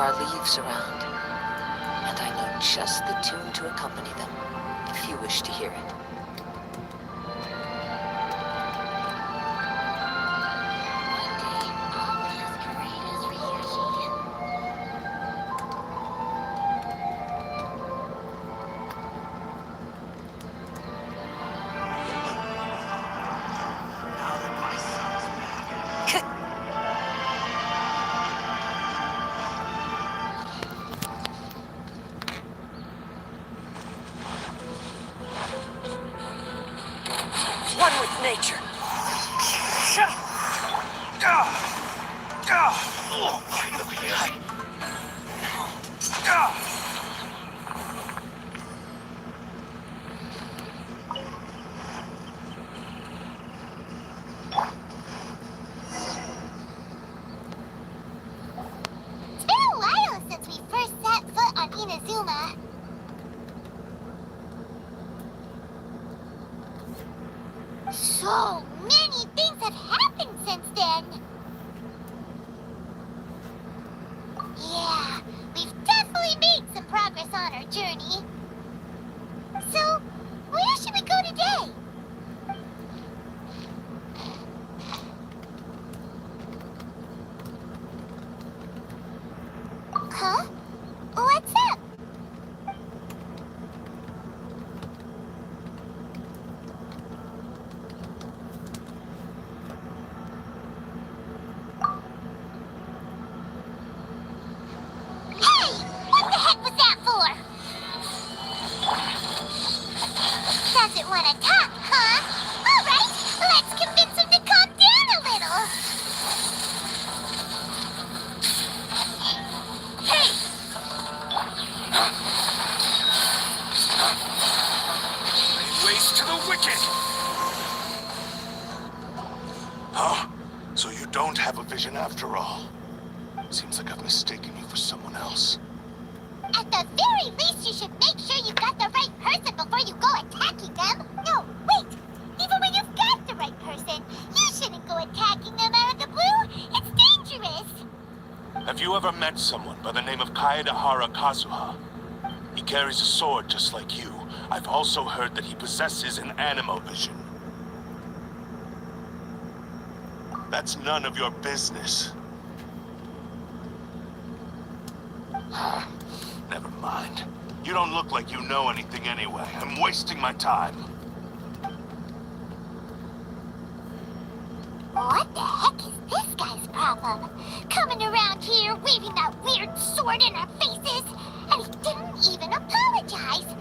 are leaves around, and I know just the tune to accompany them, if you wish to hear it. One with nature. It's been a while since we first set foot on Inazuma. So many things have happened since then. Yeah, we've definitely made some progress on our journey. So, where should we go today? Huh? What's up? Hey! What the heck was that for? Doesn't want to talk, huh? All right, let's convince him to calm down a little. Hey! Ways to the wicked! Huh? So you don't have a vision after all? Seems like I've mistaken you for someone else. At the very least, you should make sure you've got the right person before you go attacking them. No, wait! Even when you've got the right person, you shouldn't go attacking them out of the blue. It's dangerous. Have you ever met someone by the name of Kazuha? He carries a sword just like you. I've also heard that he possesses an animo vision. That's none of your business. Never mind. You don't look like you know anything anyway. I'm wasting my time. What the heck is this guy's problem? Coming around here waving that weird sword in our faces, and he didn't even apologize.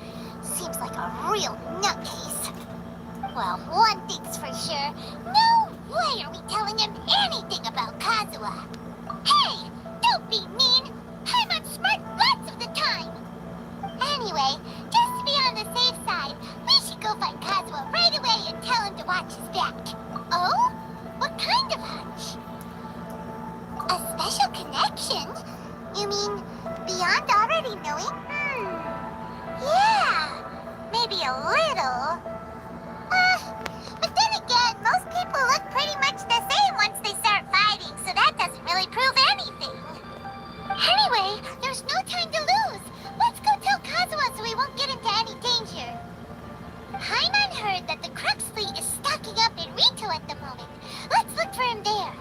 Seems like a real nutcase. Well, one thing's for sure. No way are we telling him anything about Kazuha. Hey, don't be mean. I'm smart lots of the time. Anyway, just to be on the safe side, we should go find Kazuha right away and tell him to watch his back. Oh? What kind of hunch? A special connection? You mean beyond already knowing? Yeah, maybe a little. But then again, most people look pretty much the same once they start fighting, so that doesn't really prove anything. Anyway, there's no time to lose. Let's go tell Kazuha so we won't get into any danger. Paimon heard that the Crux fleet is stocking up in Rito at the moment. Let's look for him there.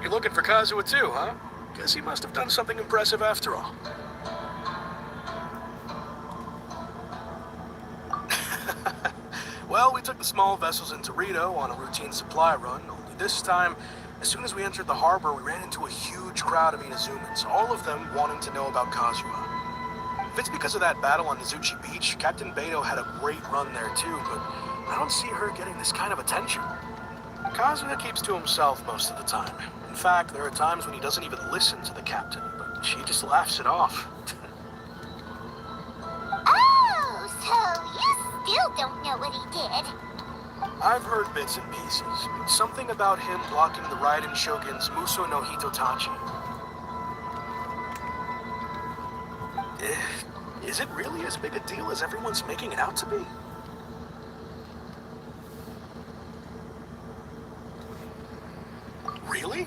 You're looking for Kazuha too, huh? Guess he must have done something impressive after all. Well, we took the small vessels into Rito on a routine supply run, only this time, as soon as we entered the harbor, we ran into a huge crowd of Inazumans, all of them wanting to know about Kazuha. If it's because of that battle on Nizuchi Beach, Captain Beto had a great run there too, but I don't see her getting this kind of attention. Kazuha keeps to himself most of the time. In fact, there are times when he doesn't even listen to the captain, but she just laughs it off. Oh, so you still don't know what he did? I've heard bits and pieces. Something about him blocking the Raiden Shogun's Muso no Hitotachi. Is it really as big a deal as everyone's making it out to be? Really?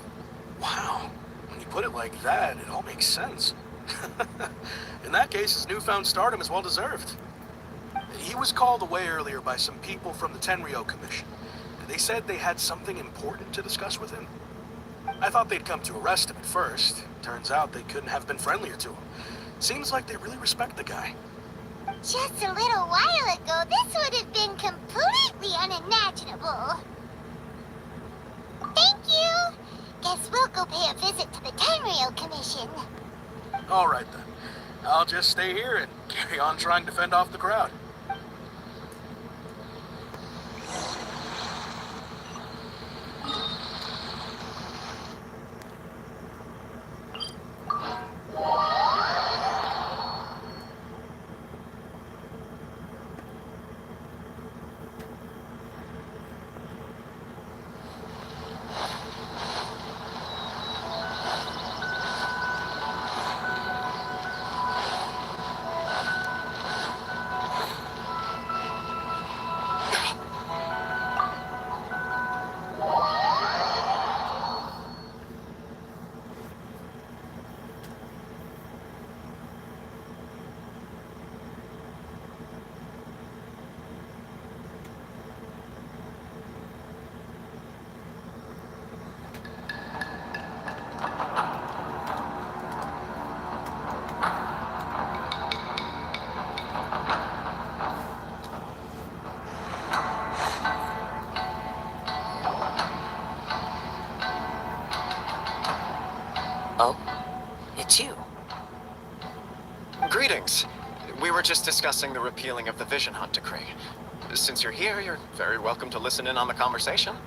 Wow. When you put it like that, it all makes sense. In that case, his newfound stardom is well deserved. He was called away earlier by some people from the Tenryo Commission. They said they had something important to discuss with him. I thought they'd come to arrest him at first. Turns out they couldn't have been friendlier to him. Seems like they really respect the guy. Just a little while ago, this would have been completely unimaginable. Thank you. Guess we'll go pay a visit to the Tenryo Commission. All right then. I'll just stay here and carry on trying to fend off the crowd. Oh? It's you. Greetings. We were just discussing the repealing of the Vision Hunt decree. Since you're here, you're very welcome to listen in on the conversation.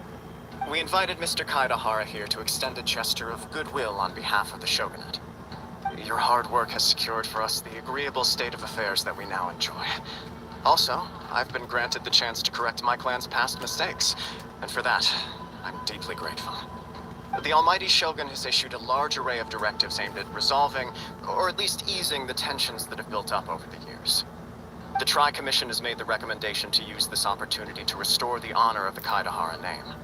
We invited Mr. Kaidahara here to extend a gesture of goodwill on behalf of the Shogunate. Your hard work has secured for us the agreeable state of affairs that we now enjoy. Also, I've been granted the chance to correct my clan's past mistakes, and for that, I'm deeply grateful. The Almighty Shogun has issued a large array of directives aimed at resolving, or at least easing, the tensions that have built up over the years. The Tri-Commission has made the recommendation to use this opportunity to restore the honor of the Kaidahara name.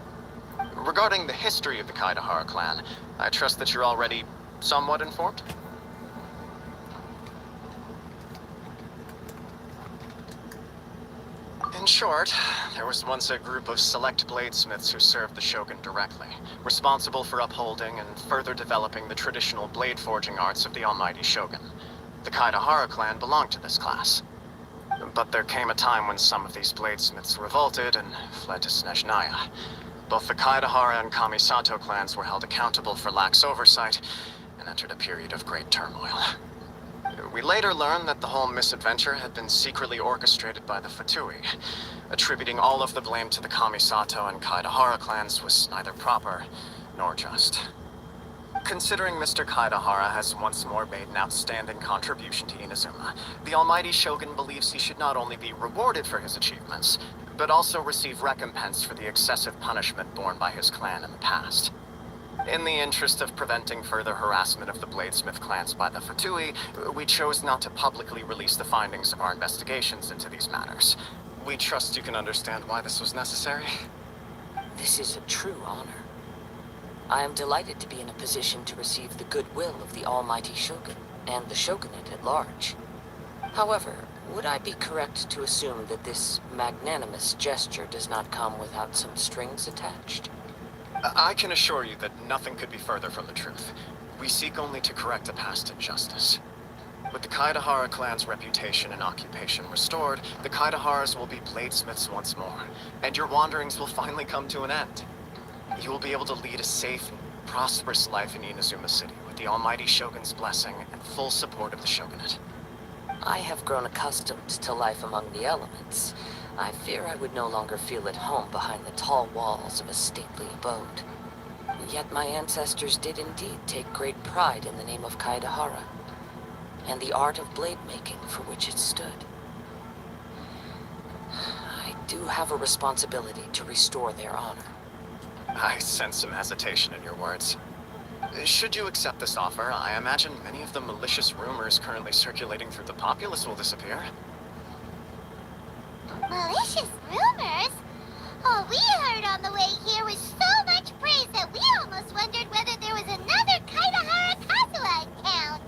Regarding the history of the Kaidahara clan, I trust that you're already somewhat informed? In short, there was once a group of select bladesmiths who served the Shogun directly, responsible for upholding and further developing the traditional blade forging arts of the Almighty Shogun. The Kaidahara clan belonged to this class. But there came a time when some of these bladesmiths revolted and fled to Snezhnaya. Both the Kaidahara and Kamisato clans were held accountable for lax oversight and entered a period of great turmoil. We later learned that the whole misadventure had been secretly orchestrated by the Fatui. Attributing all of the blame to the Kamisato and Kaidahara clans was neither proper nor just. Considering Mr. Kaidahara has once more made an outstanding contribution to Inazuma, the Almighty Shogun believes he should not only be rewarded for his achievements, but also receive recompense for the excessive punishment borne by his clan in the past. In the interest of preventing further harassment of the Bladesmith clans by the Fatui, we chose not to publicly release the findings of our investigations into these matters. We trust you can understand why this was necessary. This is a true honor. I am delighted to be in a position to receive the goodwill of the Almighty Shogun and the Shogunate at large. However, would I be correct to assume that this magnanimous gesture does not come without some strings attached? I can assure you that nothing could be further from the truth. We seek only to correct a past injustice. With the Kaedahara clan's reputation and occupation restored, the Kaedaharas will be bladesmiths once more, and your wanderings will finally come to an end. You will be able to lead a safe and prosperous life in Inazuma City with the Almighty Shogun's blessing and full support of the Shogunate. I have grown accustomed to life among the elements. I fear I would no longer feel at home behind the tall walls of a stately abode. Yet my ancestors did indeed take great pride in the name of Kaedahara, and the art of blade making for which it stood. I do have a responsibility to restore their honor. I sense some hesitation in your words. Should you accept this offer, I imagine many of the malicious rumors currently circulating through the populace will disappear. Malicious rumors? All we heard on the way here was so much praise that we almost wondered whether there was another Kaedahara kazuha in town.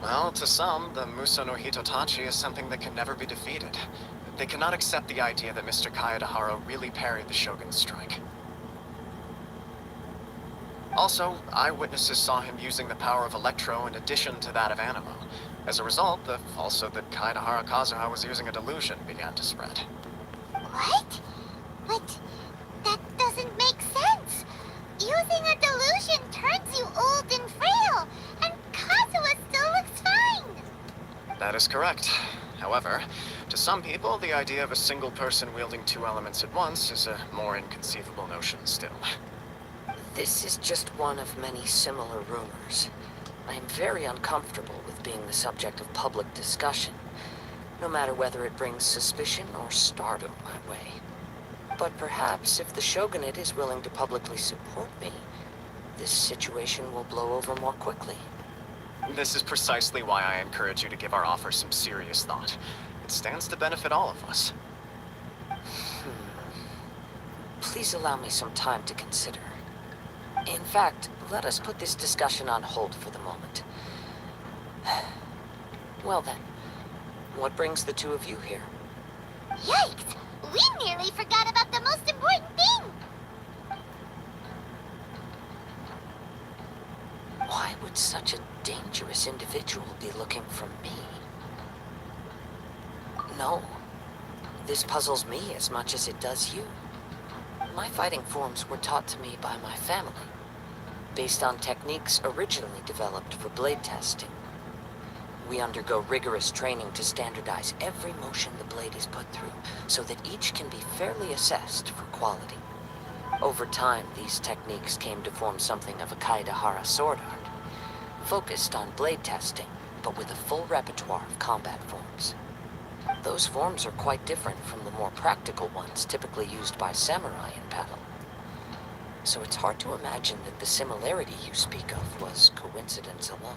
Well, to some, the Muso no Hitotachi is something that can never be defeated. They cannot accept the idea that Mr. Kaedahara really parried the Shogun's strike. Also, eyewitnesses saw him using the power of Electro in addition to that of Animo. As a result, the falsehood that Kaedahara Kazuha was using a delusion began to spread. What? But that doesn't make sense. Using a delusion turns you old and frail, and Kazuha still looks fine. That is correct. However, to some people, the idea of a single person wielding two elements at once is a more inconceivable notion still. This is just one of many similar rumors. I am very uncomfortable with being the subject of public discussion, no matter whether it brings suspicion or stardom my way. But perhaps if the Shogunate is willing to publicly support me, this situation will blow over more quickly. This is precisely why I encourage you to give our offer some serious thought. It stands to benefit all of us. Please allow me some time to consider. In fact, let us put this discussion on hold for the moment. Well then, what brings the two of you here? Yikes! We nearly forgot about the most important thing! Why would such a dangerous individual be looking for me? No. This puzzles me as much as it does you. My fighting forms were taught to me by my family, based on techniques originally developed for blade testing. We undergo rigorous training to standardize every motion the blade is put through, so that each can be fairly assessed for quality. Over time, these techniques came to form something of a Kaedahara sword art, focused on blade testing, but with a full repertoire of combat forms. Those forms are quite different from the more practical ones typically used by samurai in battle. So it's hard to imagine that the similarity you speak of was coincidence alone.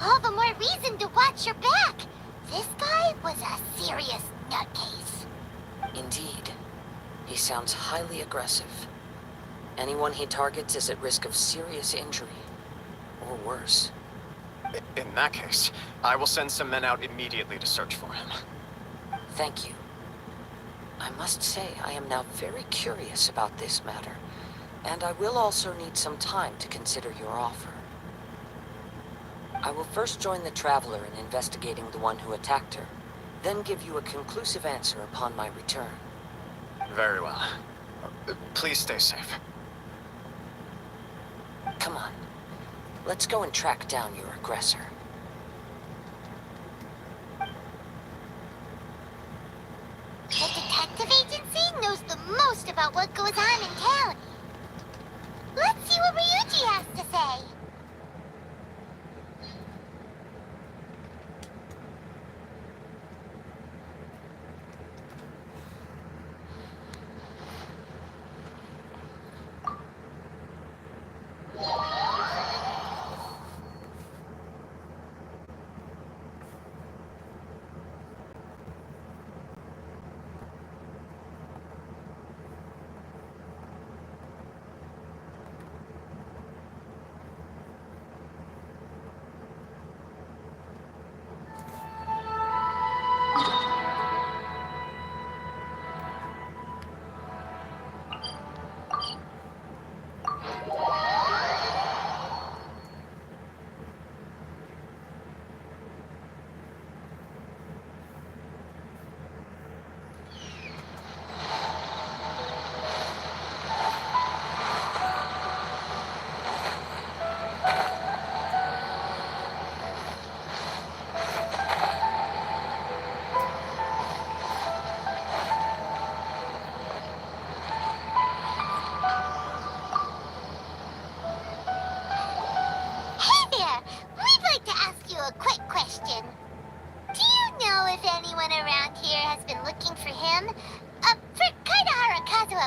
All the more reason to watch your back. This guy was a serious nutcase. Indeed. He sounds highly aggressive. Anyone he targets is at risk of serious injury, or worse. In that case, I will send some men out immediately to search for him. Thank you. I must say I am now very curious about this matter, and I will also need some time to consider your offer. I will first join the Traveler in investigating the one who attacked her, then give you a conclusive answer upon my return. Very well. Please stay safe. Come on. Let's go and track down your aggressor. The detective agency knows the most about what goes on in town. Let's see what Ryuji has to say.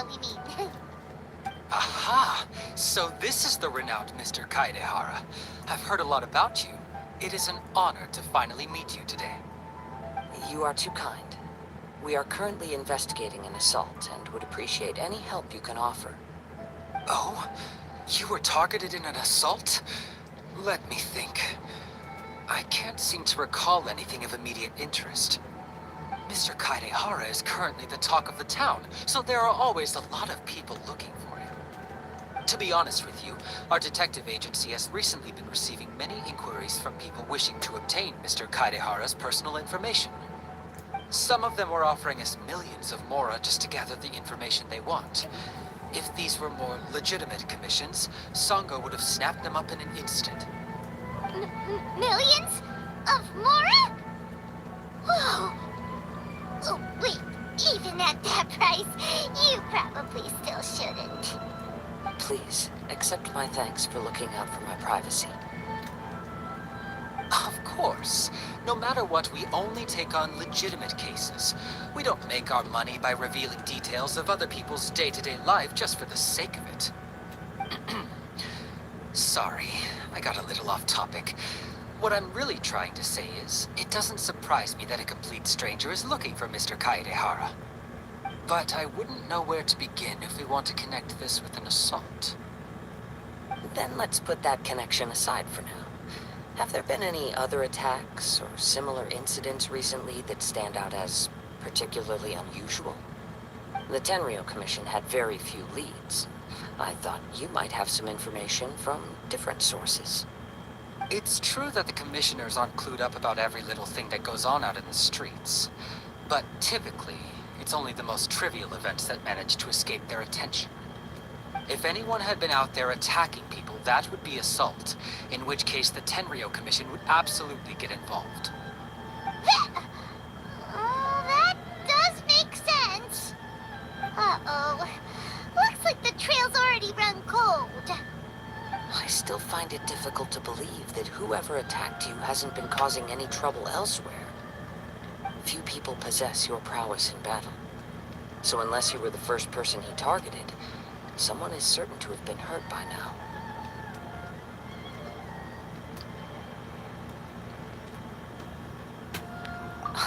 we mean. Aha! So this is the renowned Mr. Kaedehara. I've heard a lot about you. It is an honor to finally meet you today. You are too kind. We are currently investigating an assault and would appreciate any help you can offer. Oh? You were targeted in an assault? Let me think. I can't seem to recall anything of immediate interest. Mr. Kaedehara is currently the talk of the town, so there are always a lot of people looking for him. To be honest with you, our detective agency has recently been receiving many inquiries from people wishing to obtain Mr. Kaedehara's personal information. Some of them were offering us millions of mora just to gather the information they want. If these were more legitimate commissions, Sango would have snapped them up in an instant. Millions? Of mora? Whoa! Oh, wait, even at that price, you probably still shouldn't. Please, accept my thanks for looking out for my privacy. Of course. No matter what, we only take on legitimate cases. We don't make our money by revealing details of other people's day-to-day life just for the sake of it. Sorry, I got a little off topic. What I'm really trying to say is, it doesn't surprise me that a complete stranger is looking for Mr. Kaedehara. But I wouldn't know where to begin if we want to connect this with an assault. Then let's put that connection aside for now. Have there been any other attacks or similar incidents recently that stand out as particularly unusual? The Tenryo Commission had very few leads. I thought you might have some information from different sources. It's true that the commissioners aren't clued up about every little thing that goes on out in the streets. But typically, it's only the most trivial events that manage to escape their attention. If anyone had been out there attacking people, that would be assault, in which case the Tenryo Commission would absolutely get involved. That does make sense. Uh-oh. Looks like the trail's already run cold. I still find it difficult to believe that whoever attacked you hasn't been causing any trouble elsewhere. Few people possess your prowess in battle. So unless you were the first person he targeted, someone is certain to have been hurt by now.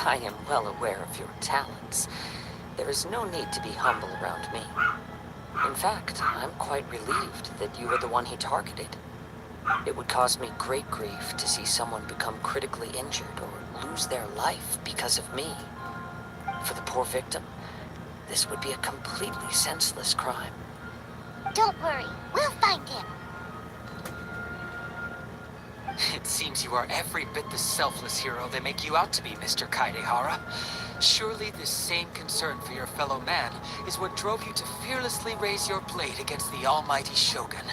I am well aware of your talents. There is no need to be humble around me. In fact, I'm quite relieved that you were the one he targeted. It would cause me great grief to see someone become critically injured or lose their life because of me. For the poor victim, this would be a completely senseless crime. Don't worry, we'll find him. It seems you are every bit the selfless hero they make you out to be, Mr. Kaedehara. Surely this same concern for your fellow man is what drove you to fearlessly raise your blade against the almighty Shogun.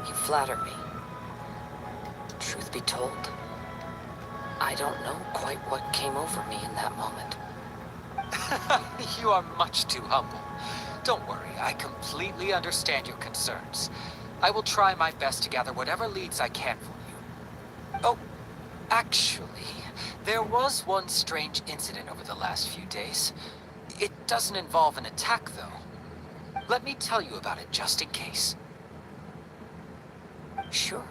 You flatter me. Truth be told, I don't know quite what came over me in that moment. You are much too humble. Don't worry, I completely understand your concerns. I will try my best to gather whatever leads I can for you. Oh, actually, there was one strange incident over the last few days. It doesn't involve an attack, though. Let me tell you about it just in case. Sure.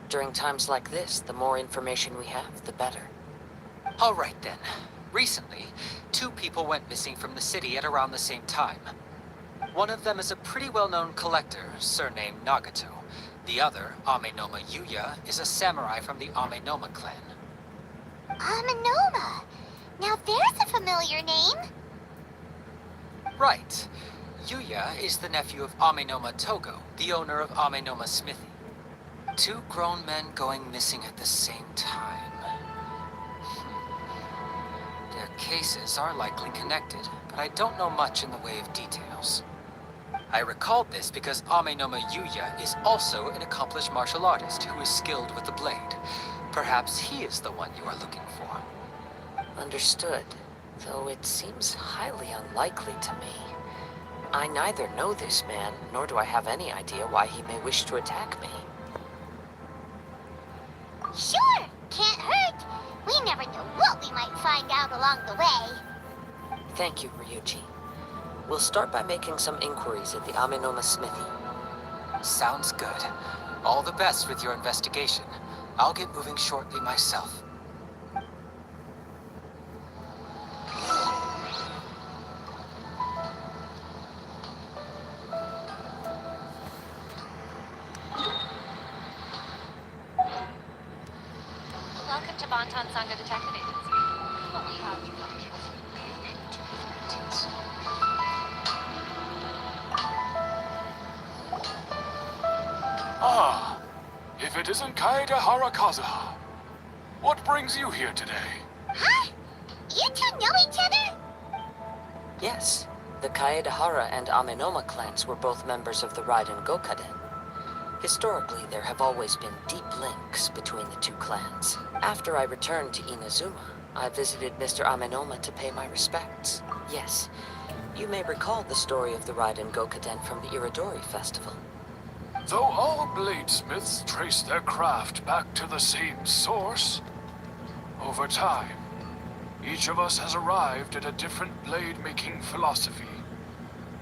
During times like this, the more information we have, the better. All right then. Recently, 2 people went missing from the city at around the same time. One of them is a pretty well-known collector, surnamed Nagato. The other, Amenoma Yuya, is a samurai from the Amenoma clan. Amenoma. Now there's a familiar name. Right. Yuya is the nephew of Amenoma Togo, the owner of Amenoma Smithy. 2 grown men going missing at the same time. Their cases are likely connected, but I don't know much in the way of details. I recalled this because Amenoma Yuya is also an accomplished martial artist who is skilled with the blade. Perhaps he is the one you are looking for. Understood, though it seems highly unlikely to me. I neither know this man, nor do I have any idea why he may wish to attack me. Sure, can't hurt. We never know what we might find out along the way. Thank you, Ryuji. We'll start by making some inquiries at the Amenoma Smithy. Sounds good. All the best with your investigation. I'll get moving shortly myself. Welcome to Bonton Sangha Detective Agency. What we have to Ah, if it isn't Kaedehara Kazuha. What brings you here today? Huh? You two know each other? Yes, the Kaedehara and Amenoma clans were both members of the Raiden Gokaden. Historically, there have always been deep links between the two clans. After I returned to Inazuma, I visited Mr. Amenoma to pay my respects. Yes, you may recall the story of the Raiden Gokaden from the Iridori Festival. Though all bladesmiths trace their craft back to the same source, over time, each of us has arrived at a different blade-making philosophy,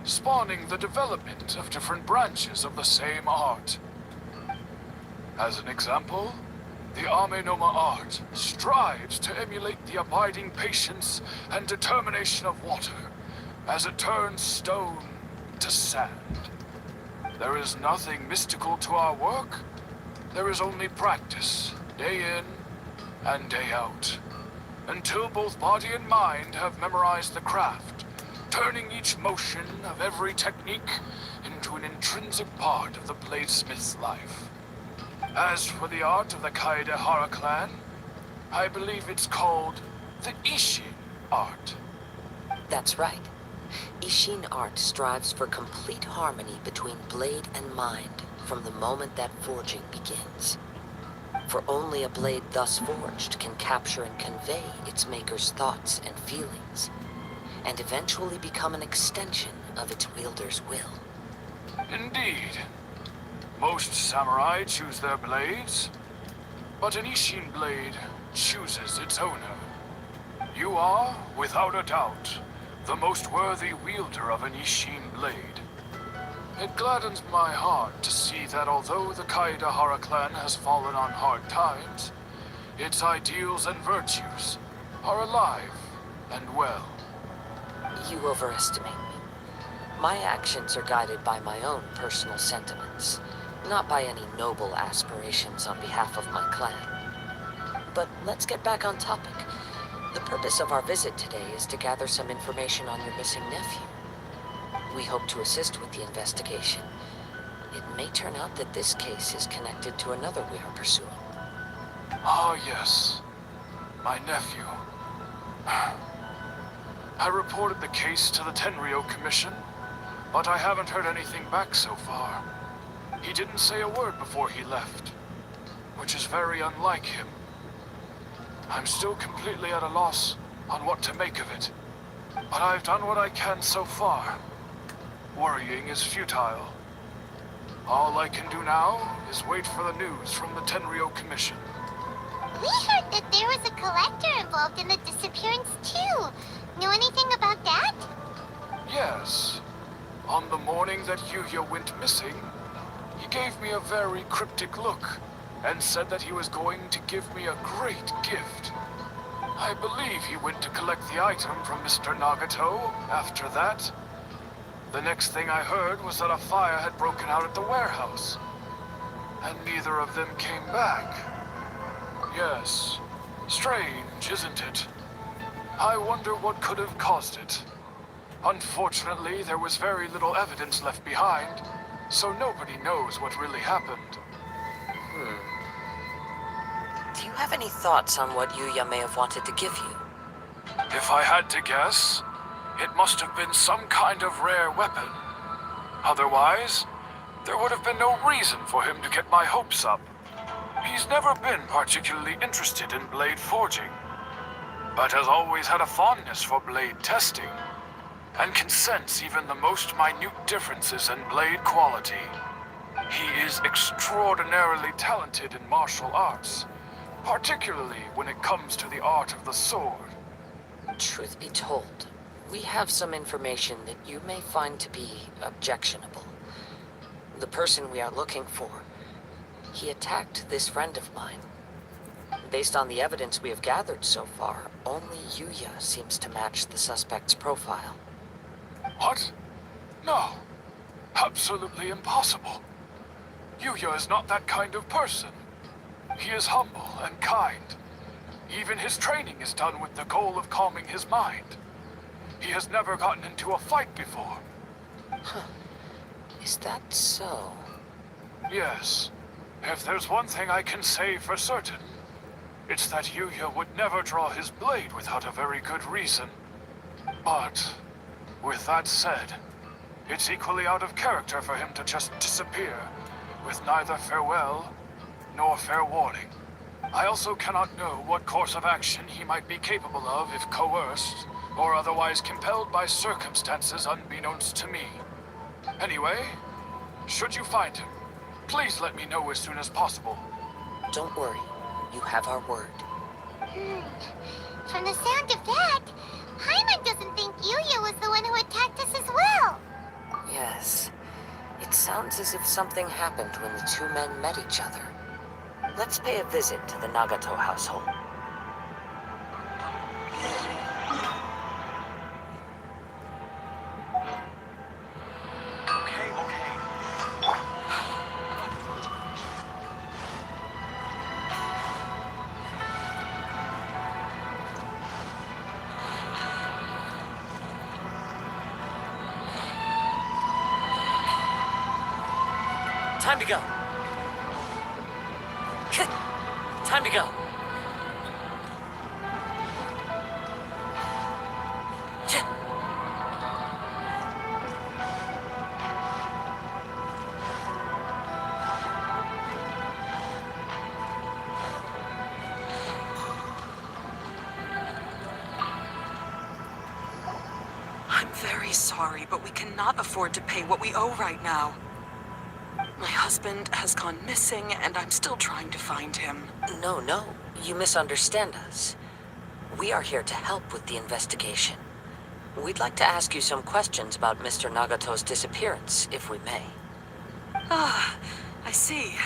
spawning the development of different branches of the same art. As an example, the Amenoma art strives to emulate the abiding patience and determination of water as it turns stone to sand. There is nothing mystical to our work. There is only practice, day in and day out, until both body and mind have memorized the craft, turning each motion of every technique into an intrinsic part of the bladesmith's life. As for the art of the Kaedehara clan, I believe it's called the Ishin art. That's right. Ishin art strives for complete harmony between blade and mind from the moment that forging begins. For only a blade thus forged can capture and convey its maker's thoughts and feelings, and eventually become an extension of its wielder's will. Indeed. Most samurai choose their blades, but an Ishin blade chooses its owner. You are, without a doubt, the most worthy wielder of an Ishin blade. It gladdens my heart to see that although the Kaedehara clan has fallen on hard times, its ideals and virtues are alive and well. You overestimate me. My actions are guided by my own personal sentiments, not by any noble aspirations on behalf of my clan. But let's get back on topic. The purpose of our visit today is to gather some information on your missing nephew. We hope to assist with the investigation. It may turn out that this case is connected to another we are pursuing. Ah, yes. My nephew. I reported the case to the Tenryo Commission, but I haven't heard anything back so far. He didn't say a word before he left, which is very unlike him. I'm still completely at a loss on what to make of it, but I've done what I can so far. Worrying is futile. All I can do now is wait for the news from the Tenryo Commission. We heard that there was a collector involved in the disappearance too. Know anything about that? Yes. On the morning that Yuya went missing, he gave me a very cryptic look and said that he was going to give me a great gift. I believe he went to collect the item from Mr. Nagato after that. The next thing I heard was that a fire had broken out at the warehouse, and neither of them came back. Yes, strange, isn't it? I wonder what could have caused it. Unfortunately, there was very little evidence left behind, so nobody knows what really happened. Do you have any thoughts on what Yuya may have wanted to give you? If I had to guess, it must have been some kind of rare weapon. Otherwise, there would have been no reason for him to get my hopes up. He's never been particularly interested in blade forging, but has always had a fondness for blade testing, and can sense even the most minute differences in blade quality. He is extraordinarily talented in martial arts, particularly when it comes to the art of the sword. Truth be told, We have some information that you may find to be objectionable. The person we are looking for, he attacked this friend of mine. Based on the evidence we have gathered so far, only Yuya seems to match the suspect's profile. What? No. Absolutely impossible. Yuya is not that kind of person. He is humble and kind. Even his training is done with the goal of calming his mind. He has never gotten into a fight before. Huh. Is that so? Yes. If there's one thing I can say for certain, it's that Yuya would never draw his blade without a very good reason. But, with that said, it's equally out of character for him to just disappear, with neither farewell nor fair warning. I also cannot know what course of action he might be capable of if coerced, or otherwise compelled by circumstances unbeknownst to me. Anyway, should you find him, please let me know as soon as possible. Don't worry. You have our word. From the sound of that, Paimon doesn't think Yuya was the one who attacked us as well. Yes. It sounds as if something happened when the two men met each other. Let's pay a visit to the Nagato household. Time to go. Time to go. I'm very sorry, but we cannot afford to pay what we owe right now. My husband has gone missing, and I'm still trying to find him. No. You misunderstand us. We are here to help with the investigation. We'd like to ask you some questions about Mr. Nagato's disappearance, if we may. Ah, I see.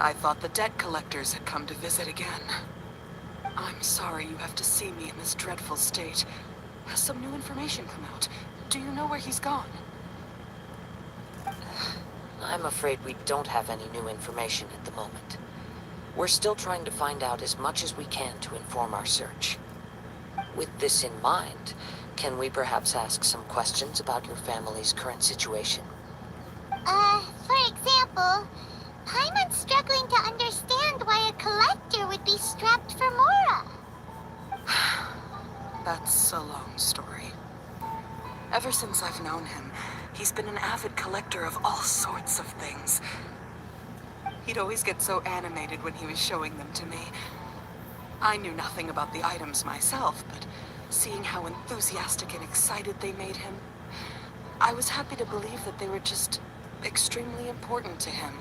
I thought the debt collectors had come to visit again. I'm sorry you have to see me in this dreadful state. Has some new information come out? Do you know where he's gone? I'm afraid we don't have any new information at the moment. We're still trying to find out as much as we can to inform our search. With this in mind, can we perhaps ask some questions about your family's current situation? For example, Paimon's struggling to understand why a collector would be strapped for Mora. That's a long story. Ever since I've known him, he's been an avid collector of all sorts of things. He'd always get so animated when he was showing them to me. I knew nothing about the items myself, but seeing how enthusiastic and excited they made him, I was happy to believe that they were just extremely important to him.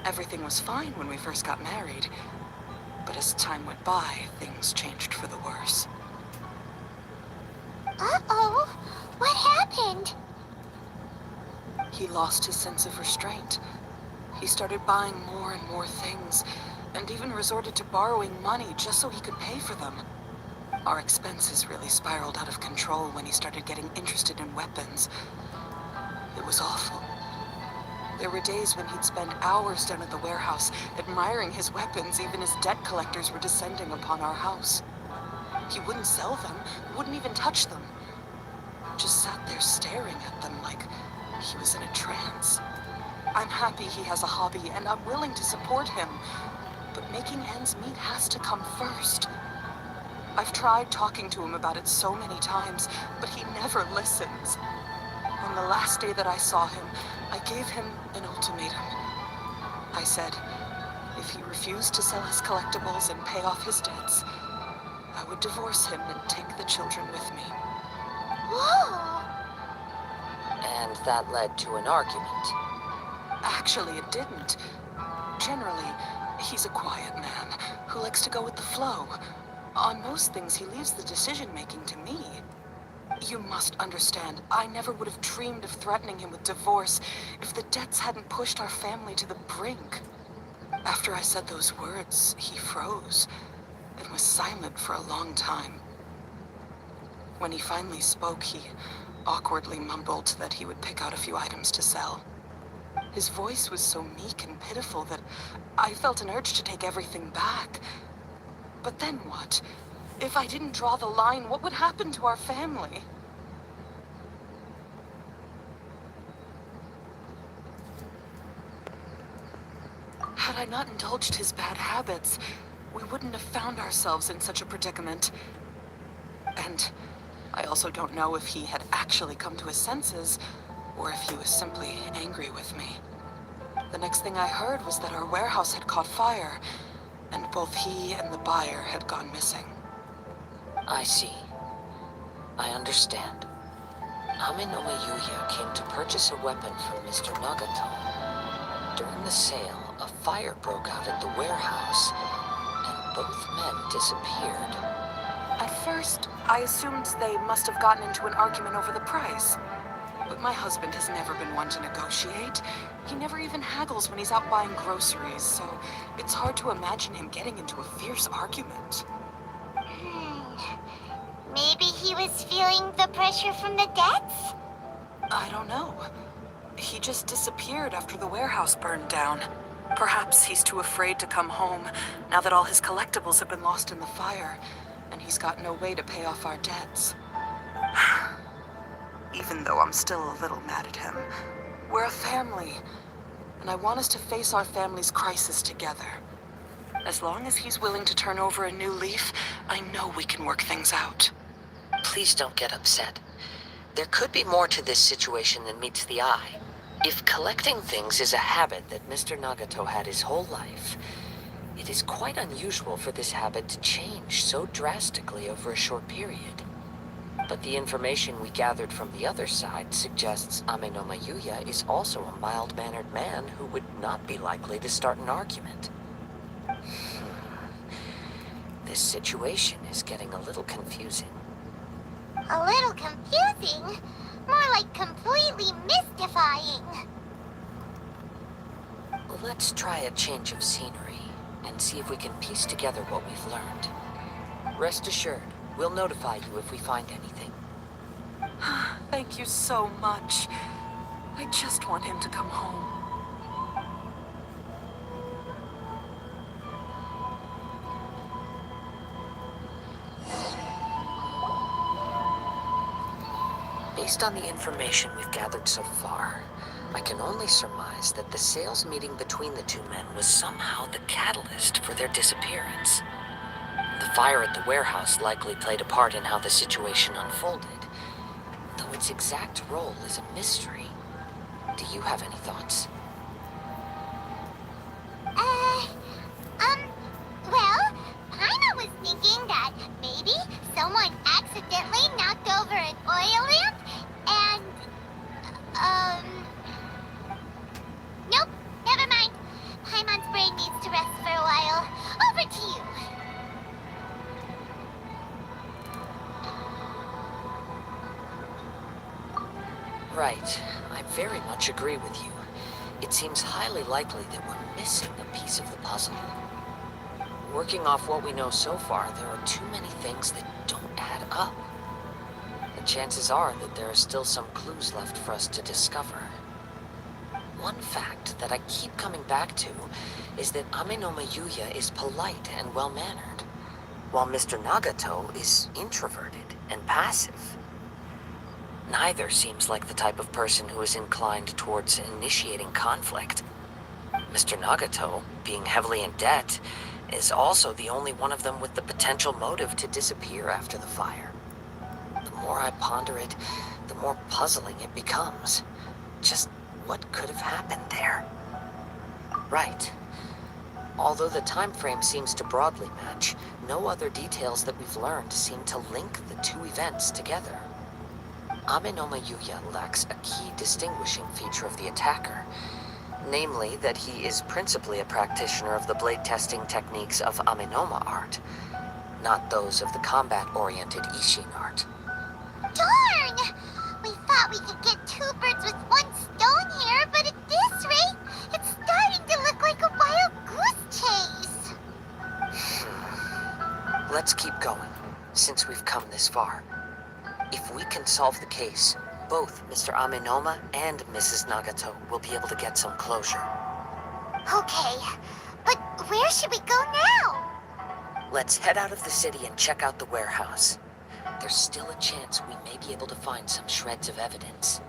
Everything was fine when we first got married, but as time went by, things changed for the worse. Uh-oh, what happened? He lost his sense of restraint. He started buying more and more things, and even resorted to borrowing money just so he could pay for them. Our expenses really spiraled out of control when he started getting interested in weapons. It was awful. There were days when he'd spend hours down at the warehouse, admiring his weapons even as debt collectors were descending upon our house. He wouldn't sell them, wouldn't even touch them. Just sat there staring at them like he was in a trance. I'm happy he has a hobby, and I'm willing to support him. But making ends meet has to come first. I've tried talking to him about it so many times, but he never listens. On the last day that I saw him, I gave him an ultimatum. I said, if he refused to sell his collectibles and pay off his debts, I would divorce him and take the children with me. Whoa! And that led to an argument. Actually, it didn't. Generally, he's a quiet man who likes to go with the flow. On most things, he leaves the decision-making to me. You must understand, I never would have dreamed of threatening him with divorce if the debts hadn't pushed our family to the brink. After I said those words, he froze and was silent for a long time. When he finally spoke, he awkwardly mumbled that he would pick out a few items to sell. His voice was so meek and pitiful that I felt an urge to take everything back. But then what? If I didn't draw the line, what would happen to our family? Had I not indulged his bad habits, we wouldn't have found ourselves in such a predicament. And I also don't know if he had actually come to his senses, or if he was simply angry with me. The next thing I heard was that our warehouse had caught fire, and both he and the buyer had gone missing. I see. I understand. Amenoma Yuya came to purchase a weapon from Mr. Nagato. During the sale, a fire broke out at the warehouse, and both men disappeared. At first, I assumed they must have gotten into an argument over the price. But my husband has never been one to negotiate. He never even haggles when he's out buying groceries, so it's hard to imagine him getting into a fierce argument. Maybe he was feeling the pressure from the debts? I don't know. He just disappeared after the warehouse burned down. Perhaps he's too afraid to come home, now that all his collectibles have been lost in the fire, and he's got no way to pay off our debts. Even though I'm still a little mad at him, we're a family, and I want us to face our family's crisis together. As long as he's willing to turn over a new leaf, I know we can work things out. Please don't get upset. There could be more to this situation than meets the eye. If collecting things is a habit that Mr. Nagato had his whole life, it is quite unusual for this habit to change so drastically over a short period. But the information we gathered from the other side suggests Amenoma Yuya is also a mild-mannered man who would not be likely to start an argument. This situation is getting a little confusing. A little confusing? More like completely mystifying. Let's try a change of scenery and see if we can piece together what we've learned. Rest assured, we'll notify you if we find anything. Thank you so much. I just want him to come home. Based on the information we've gathered so far, I can only surmise that the sales meeting between the two men was somehow the catalyst for their disappearance. The fire at the warehouse likely played a part in how the situation unfolded, though its exact role is a mystery. Do you have any thoughts? Well, Paimon was thinking that maybe someone accidentally knocked over an oil lamp and, nope, never mind. Paimon's brain needs to rest for a while. Over to you. Right. I very much agree with you. It seems highly likely that we're missing a piece of the puzzle. Working off what we know so far, there are too many things that don't add up. The chances are that there are still some clues left for us to discover. One fact that I keep coming back to is that Amenoma Yuya is polite and well-mannered, while Mr. Nagato is introverted and passive. Neither seems like the type of person who is inclined towards initiating conflict. Mr. Nagato, being heavily in debt, is also the only one of them with the potential motive to disappear after the fire. The more I ponder it, the more puzzling it becomes. Just what could have happened there? Right. Although the time frame seems to broadly match, no other details that we've learned seem to link the two events together. Amenoma Yuya lacks a key distinguishing feature of the attacker, namely that he is principally a practitioner of the blade testing techniques of Amenoma art, not those of the combat-oriented Ishin art. Darn! darn. We thought we could get two birds with one stone here, but at this rate, it's starting to look like a wild goose chase. Let's keep going, since we've come this far. If we can solve the case, both Mr. Amenoma and Mrs. Nagato will be able to get some closure. Okay, but where should we go now? Let's head out of the city and check out the warehouse. There's still a chance we may be able to find some shreds of evidence.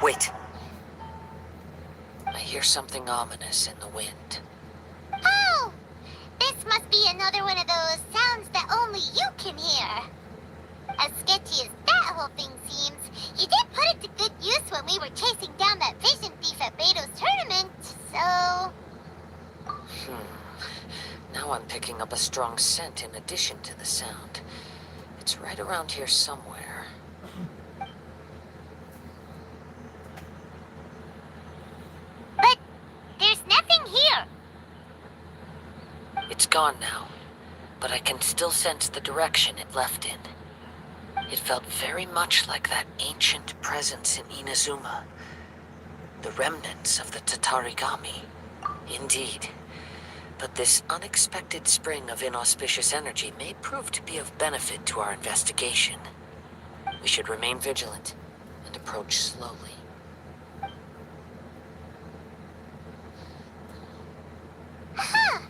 Wait. I hear something ominous in the wind. Oh! This must be another one of those sounds that only you can hear. As sketchy as that whole thing seems, you did put it to good use when we were chasing down that vision thief at Beto's tournament, so... Now I'm picking up a strong scent in addition to the sound. It's right around here somewhere. But there's nothing here. It's gone now, but I can still sense the direction it left in. It felt very much like that ancient presence in Inazuma. The remnants of the Tatarigami. Indeed. But this unexpected spring of inauspicious energy may prove to be of benefit to our investigation. We should remain vigilant and approach slowly. Huh.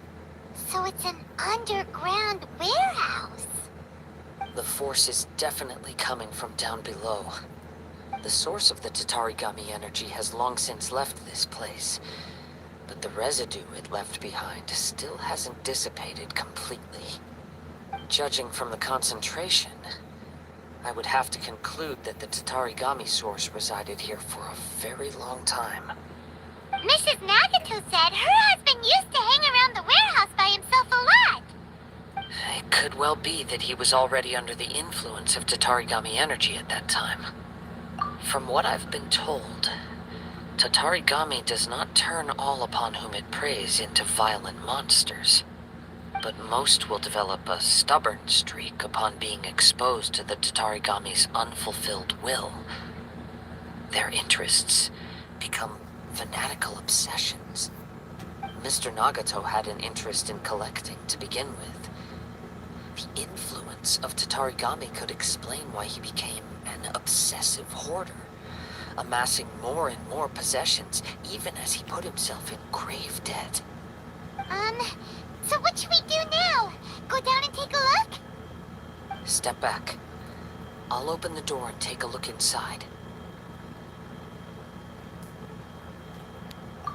So it's an underground warehouse. The force is definitely coming from down below. The source of the Tatarigami energy has long since left this place, but the residue it left behind still hasn't dissipated completely. Judging from the concentration, I would have to conclude that the Tatarigami source resided here for a very long time. Mrs. Nagato said her husband used to hang around the warehouse by himself a lot. It could well be that he was already under the influence of Tatarigami energy at that time. From what I've been told, Tatarigami does not turn all upon whom it preys into violent monsters, but most will develop a stubborn streak upon being exposed to the Tatarigami's unfulfilled will. Their interests become fanatical obsessions. Mr. Nagato had an interest in collecting to begin with. The influence of Tatarigami could explain why he became an obsessive hoarder, amassing more and more possessions, even as he put himself in grave debt. So what should we do now? Go down and take a look? Step back. I'll open the door and take a look inside.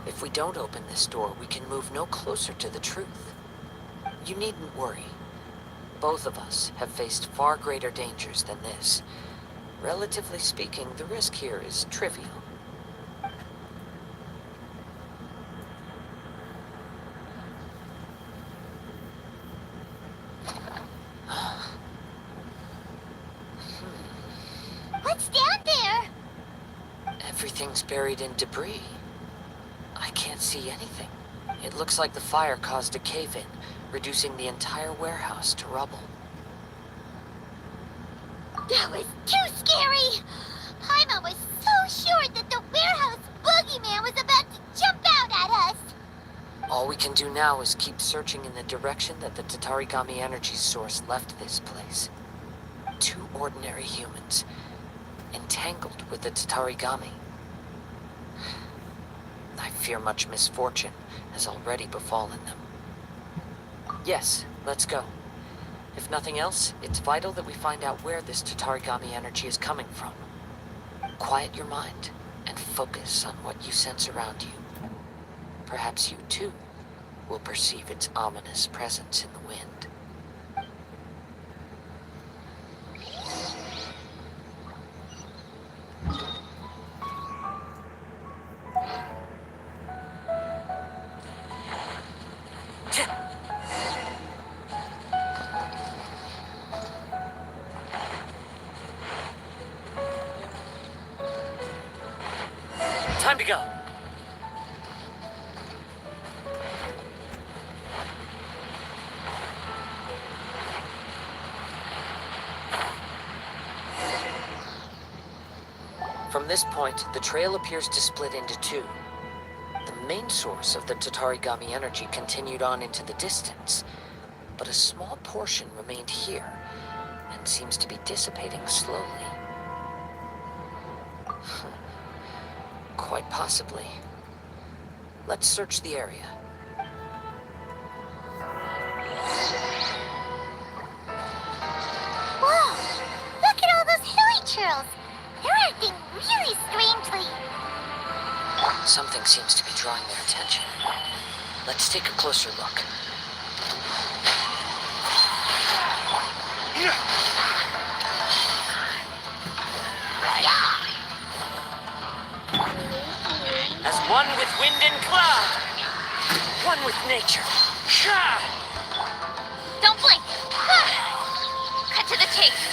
If we don't open this door, we can move no closer to the truth. You needn't worry. Both of us have faced far greater dangers than this. Relatively speaking, the risk here is trivial. What's down there? Everything's buried in debris. I can't see anything. It looks like the fire caused a cave-in, reducing the entire warehouse to rubble. That was too scary! Paimon was so sure that the warehouse boogeyman was about to jump out at us! All we can do now is keep searching in the direction that the Tatarigami energy source left this place. Two ordinary humans, entangled with the Tatarigami. I fear much misfortune has already befallen them. Yes, let's go. If nothing else, it's vital that we find out where this Tatarigami energy is coming from. Quiet your mind and focus on what you sense around you. Perhaps you, too, will perceive its ominous presence in the wind. to go. From this point, the trail appears to split into two. The main source of the Tatarigami energy continued on into the distance, but a small portion remained here and seems to be dissipating slowly. Quite possibly. Let's search the area. Whoa! Look at all those hilly churls! They're acting really strangely. Something seems to be drawing their attention. Let's take a closer look. As one with wind and cloud, one with nature. Shah! Don't blink! Cut to the chase!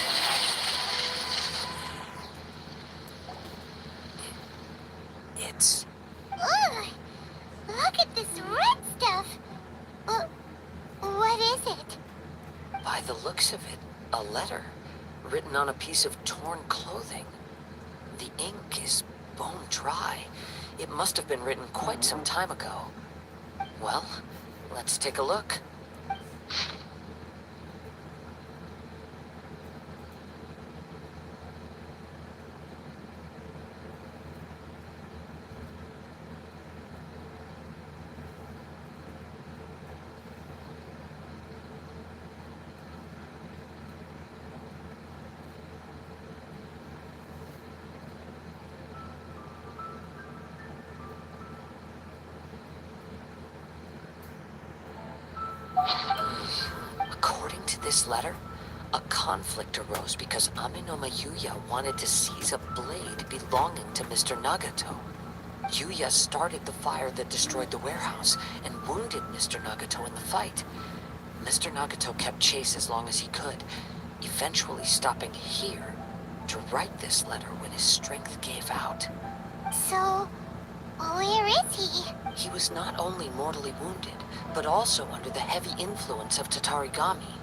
It's... Ugh! Look at this red stuff! What is it? By the looks of it, a letter written on a piece of torn clothing. The ink is bone dry. It must have been written quite some time ago. Well, let's take a look. According to this letter, a conflict arose because Aminoma Yuya wanted to seize a blade belonging to Mr. Nagato. Yuya started the fire that destroyed the warehouse and wounded Mr. Nagato in the fight. Mr. Nagato kept chase as long as he could, eventually stopping here to write this letter when his strength gave out. So, where is he? He was not only mortally wounded, but also under the heavy influence of Tatarigami.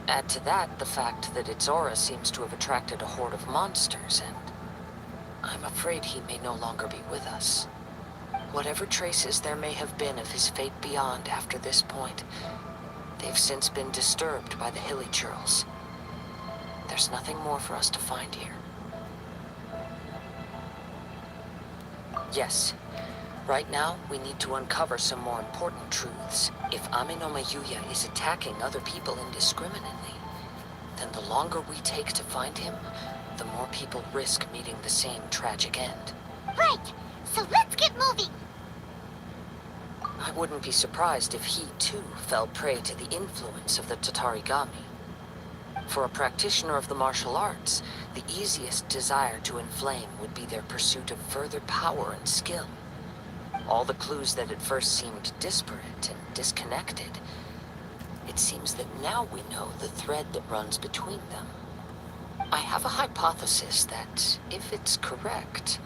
Add to that the fact that its aura seems to have attracted a horde of monsters, and I'm afraid he may no longer be with us. Whatever traces there may have been of his fate beyond after this point, they've since been disturbed by the hilly churls. There's nothing more for us to find here. Yes. Right now, we need to uncover some more important truths. If Aminoma Yuya is attacking other people indiscriminately, then the longer we take to find him, the more people risk meeting the same tragic end. Right! So let's get moving! I wouldn't be surprised if he, too, fell prey to the influence of the Tatarigami. For a practitioner of the martial arts, the easiest desire to inflame would be their pursuit of further power and skill. All the clues that at first seemed disparate and disconnected, it seems that now we know the thread that runs between them. I have a hypothesis that, if it's correct,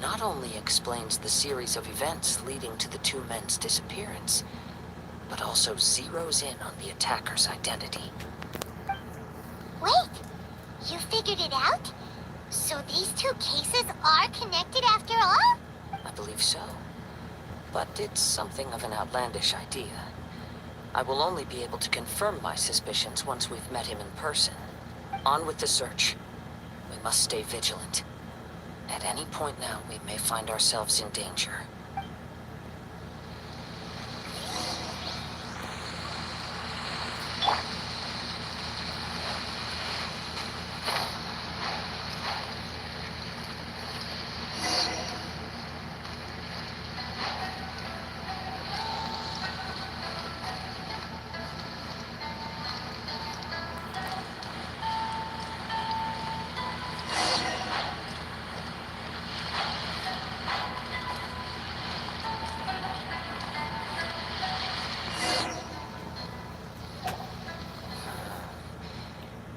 not only explains the series of events leading to the two men's disappearance, but also zeroes in on the attacker's identity. Wait! You figured it out? So these two cases are connected after all? I believe so. But it's something of an outlandish idea. I will only be able to confirm my suspicions once we've met him in person. On with the search. We must stay vigilant. At any point now, we may find ourselves in danger.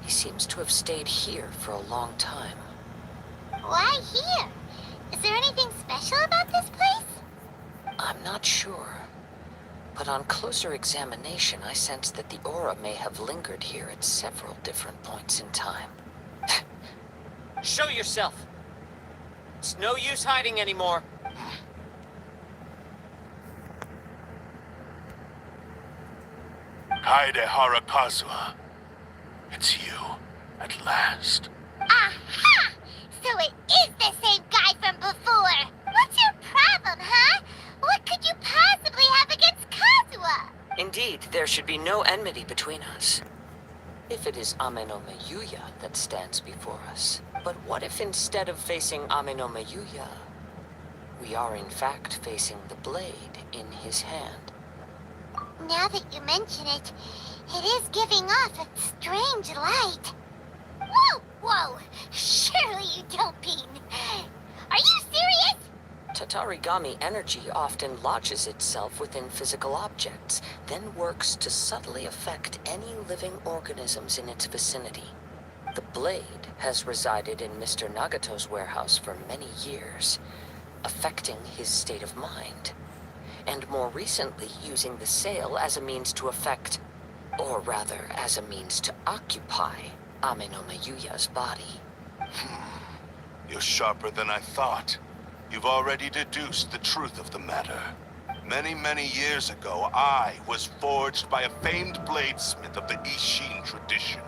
Seems to have stayed here for a long time. Why here? Is there anything special special about this place? I'm not sure. But on closer examination, I sense that the aura may have lingered here at several different points in time. Show yourself! It's no use hiding anymore. Kaedehara Kazuha. It's you, at last. Aha! So it is the same guy from before! What's your problem, huh? What could you possibly have against Kazuha? Indeed, there should be no enmity between us. If it is Ame-no Yuya that stands before us. But what if instead of facing Ame-no Yuya, we are in fact facing the blade in his hand? Now that you mention it, it is giving off a strange light. Whoa! Whoa! Surely you don't mean... Are you serious? Tatarigami energy often lodges itself within physical objects, then works to subtly affect any living organisms in its vicinity. The blade has resided in Mr. Nagato's warehouse for many years, affecting his state of mind, and more recently using the sale as a means to affect, or rather as a means to occupy, Ame-no Yuya's body. You're sharper than I thought. You've already deduced the truth of the matter. Many, many years ago, I was forged by a famed bladesmith of the Ishin tradition.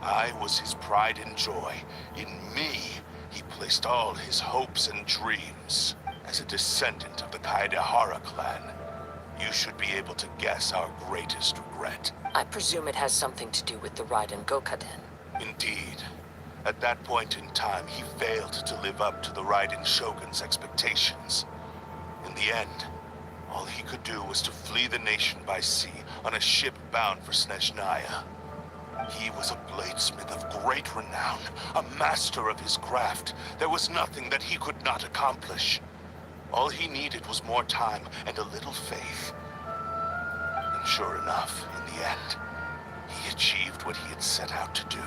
I was his pride and joy. In me, he placed all his hopes and dreams. As a descendant of the Kaedehara clan, you should be able to guess our greatest regret. I presume it has something to do with the Raiden Gokaden. Indeed. At that point in time, he failed to live up to the Raiden Shogun's expectations. In the end, all he could do was to flee the nation by sea on a ship bound for Snezhnaya. He was a bladesmith of great renown, a master of his craft. There was nothing that he could not accomplish. All he needed was more time and a little faith. And sure enough, in the end, he achieved what he had set out to do.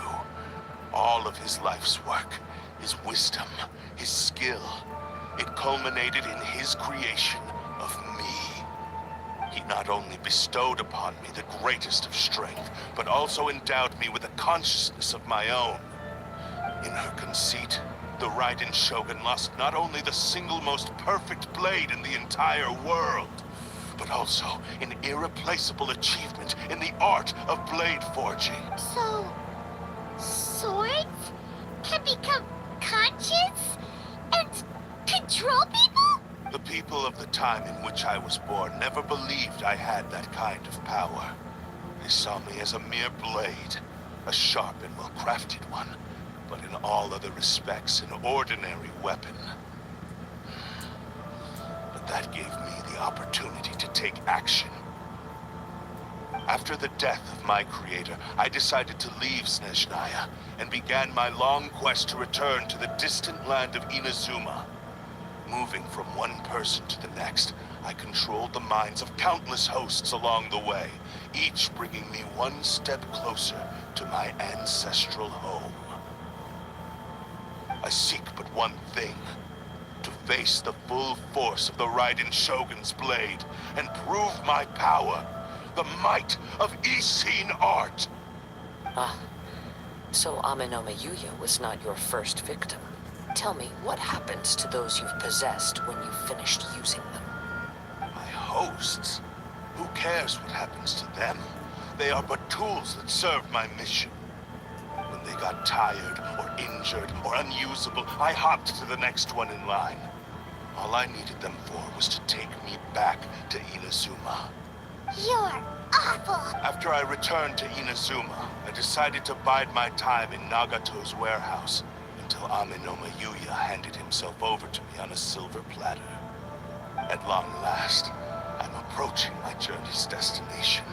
All of his life's work, his wisdom, his skill, it culminated in his creation of me. He not only bestowed upon me the greatest of strength, but also endowed me with a consciousness of my own. In her conceit, the Raiden Shogun lost not only the single most perfect blade in the entire world, but also an irreplaceable achievement in the art of blade forging. So... swords can become conscious and control people? The people of the time in which I was born never believed I had that kind of power. They saw me as a mere blade, a sharp and well-crafted one, but in all other respects an ordinary weapon. But that gave me the opportunity to take action. After the death of my creator, I decided to leave Snezhnaya and began my long quest to return to the distant land of Inazuma. Moving from one person to the next, I controlled the minds of countless hosts along the way, each bringing me one step closer to my ancestral home. I seek but one thing: to face the full force of the Raiden Shogun's blade and prove my power, the might of Ishin art. Ah, so Ame-no Yuya was not your first victim. Tell me, what happens to those you've possessed when you've finished using them? My hosts? Who cares what happens to them? They are but tools that serve my mission. When they got tired, or injured, or unusable, I hopped to the next one in line. All I needed them for was to take me back to Inazuma. You're awful. After I returned to Inazuma, I decided to bide my time in Nagato's warehouse until Ame-no Yuya handed himself over to me on a silver platter. At long last, I'm approaching my journey's destination.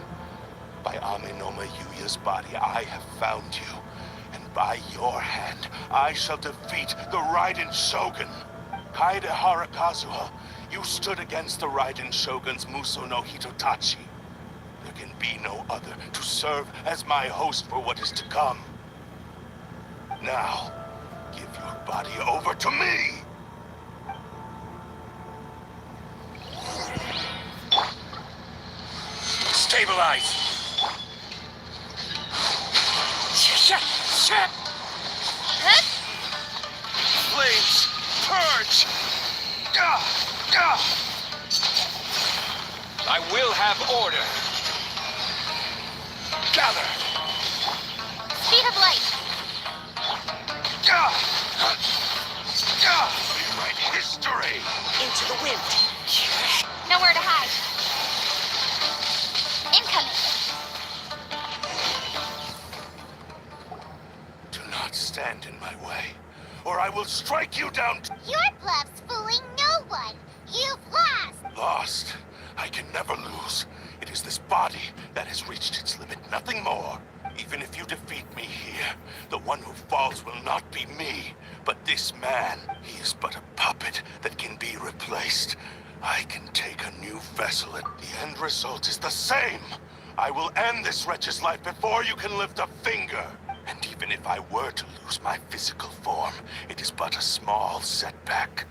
By Ame-no Yuya's body, I have found you. And by your hand, I shall defeat the Raiden Shogun. Kaedehara Kazuha, you stood against the Raiden Shogun's Muso no Hitotachi. There can be no other to serve as my host for what is to come. Now, give your body over to me! Stabilize! Shit! Flames! Purge! Gah! Gah! I will have order. Gather! Speed of light. Gah! Gah! Rewrite history! Into the wind! Nowhere to hide. Incoming. Do not stand in my way, or I will strike you down. Your bluff's fooling no one. You've lost. Lost. I can never lose. It is this body that has reached its limit, nothing more. Even if you defeat me here, the one who falls will not be me, but this man. He is but a puppet that can be replaced. I can take a new vessel and the end result is the same. I will end this wretch's life before you can lift a finger. And even if I were to lose my physical form, it is but a small setback.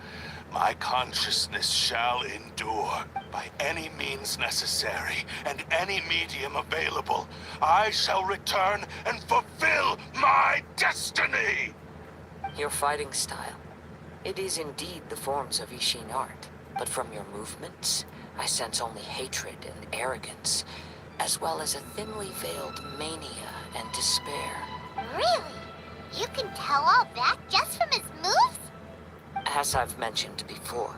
My consciousness shall endure by any means necessary and any medium available. I shall return and fulfill my destiny! Your fighting style. It is indeed the forms of Ishin art, but from your movements, I sense only hatred and arrogance, as well as a thinly veiled mania and despair. Really? You can tell all that just from his moves? As I've mentioned before,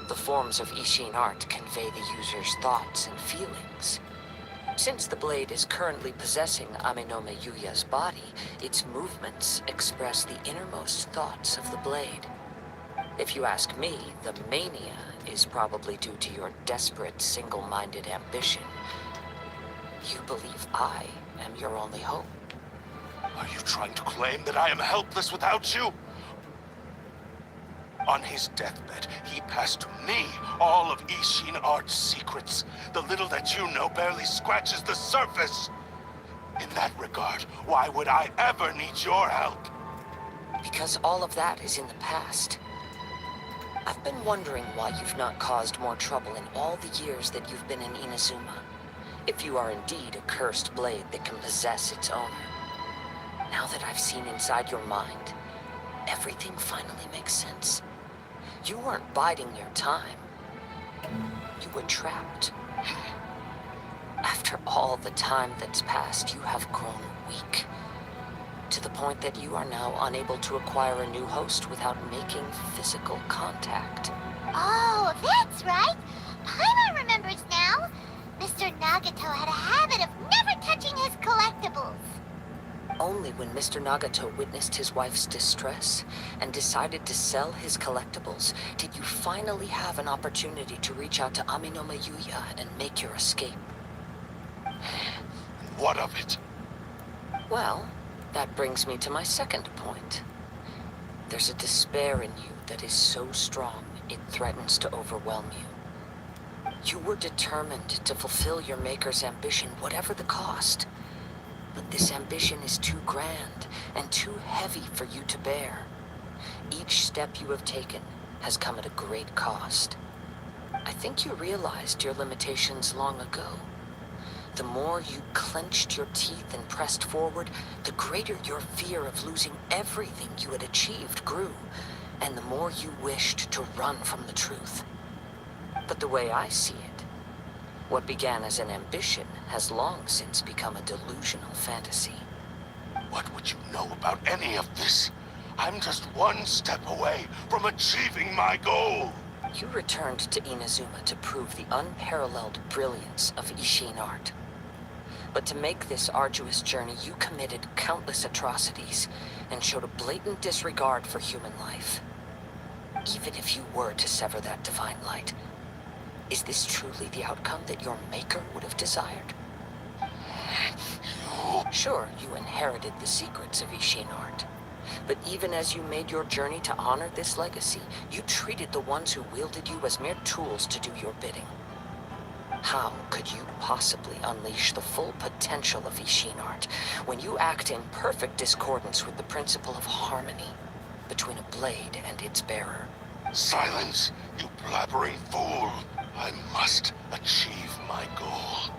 the forms of Ishin art convey the user's thoughts and feelings. Since the blade is currently possessing Aminome Yuya's body, its movements express the innermost thoughts of the blade. If you ask me, the mania is probably due to your desperate, single-minded ambition. You believe I am your only hope. Are you trying to claim that I am helpless without you? On his deathbed, he passed to me all of Ishin Art's secrets. The little that you know barely scratches the surface. In that regard, why would I ever need your help? Because all of that is in the past. I've been wondering why you've not caused more trouble in all the years that you've been in Inazuma. If you are indeed a cursed blade that can possess its owner. Now that I've seen inside your mind, everything finally makes sense. You weren't biding your time. You were trapped. After all the time that's passed, you have grown weak. To the point that you are now unable to acquire a new host without making physical contact. Oh, that's right. Paimon remembers now. Mr. Nagato had a habit of never touching his collectibles. Only when Mr. Nagato witnessed his wife's distress and decided to sell his collectibles did you finally have an opportunity to reach out to Aminome Yuya and make your escape. What of it? Well, that brings me to my second point. There's a despair in you that is so strong it threatens to overwhelm you. You were determined to fulfill your maker's ambition, whatever the cost. But this ambition is too grand and too heavy for you to bear. Each step you have taken has come at a great cost. I think you realized your limitations long ago. The more you clenched your teeth and pressed forward, the greater your fear of losing everything you had achieved grew, and the more you wished to run from the truth. But the way I see it, what began as an ambition has long since become a delusional fantasy. What would you know about any of this? I'm just one step away from achieving my goal. You returned to Inazuma to prove the unparalleled brilliance of Ishin art. But to make this arduous journey, you committed countless atrocities and showed a blatant disregard for human life. Even if you were to sever that divine light, is this truly the outcome that your maker would have desired? Sure, you inherited the secrets of Ishin art. But even as you made your journey to honor this legacy, you treated the ones who wielded you as mere tools to do your bidding. How could you possibly unleash the full potential of Ishin art when you act in perfect discordance with the principle of harmony between a blade and its bearer? Silence, you blabbering fool. I must achieve my goal.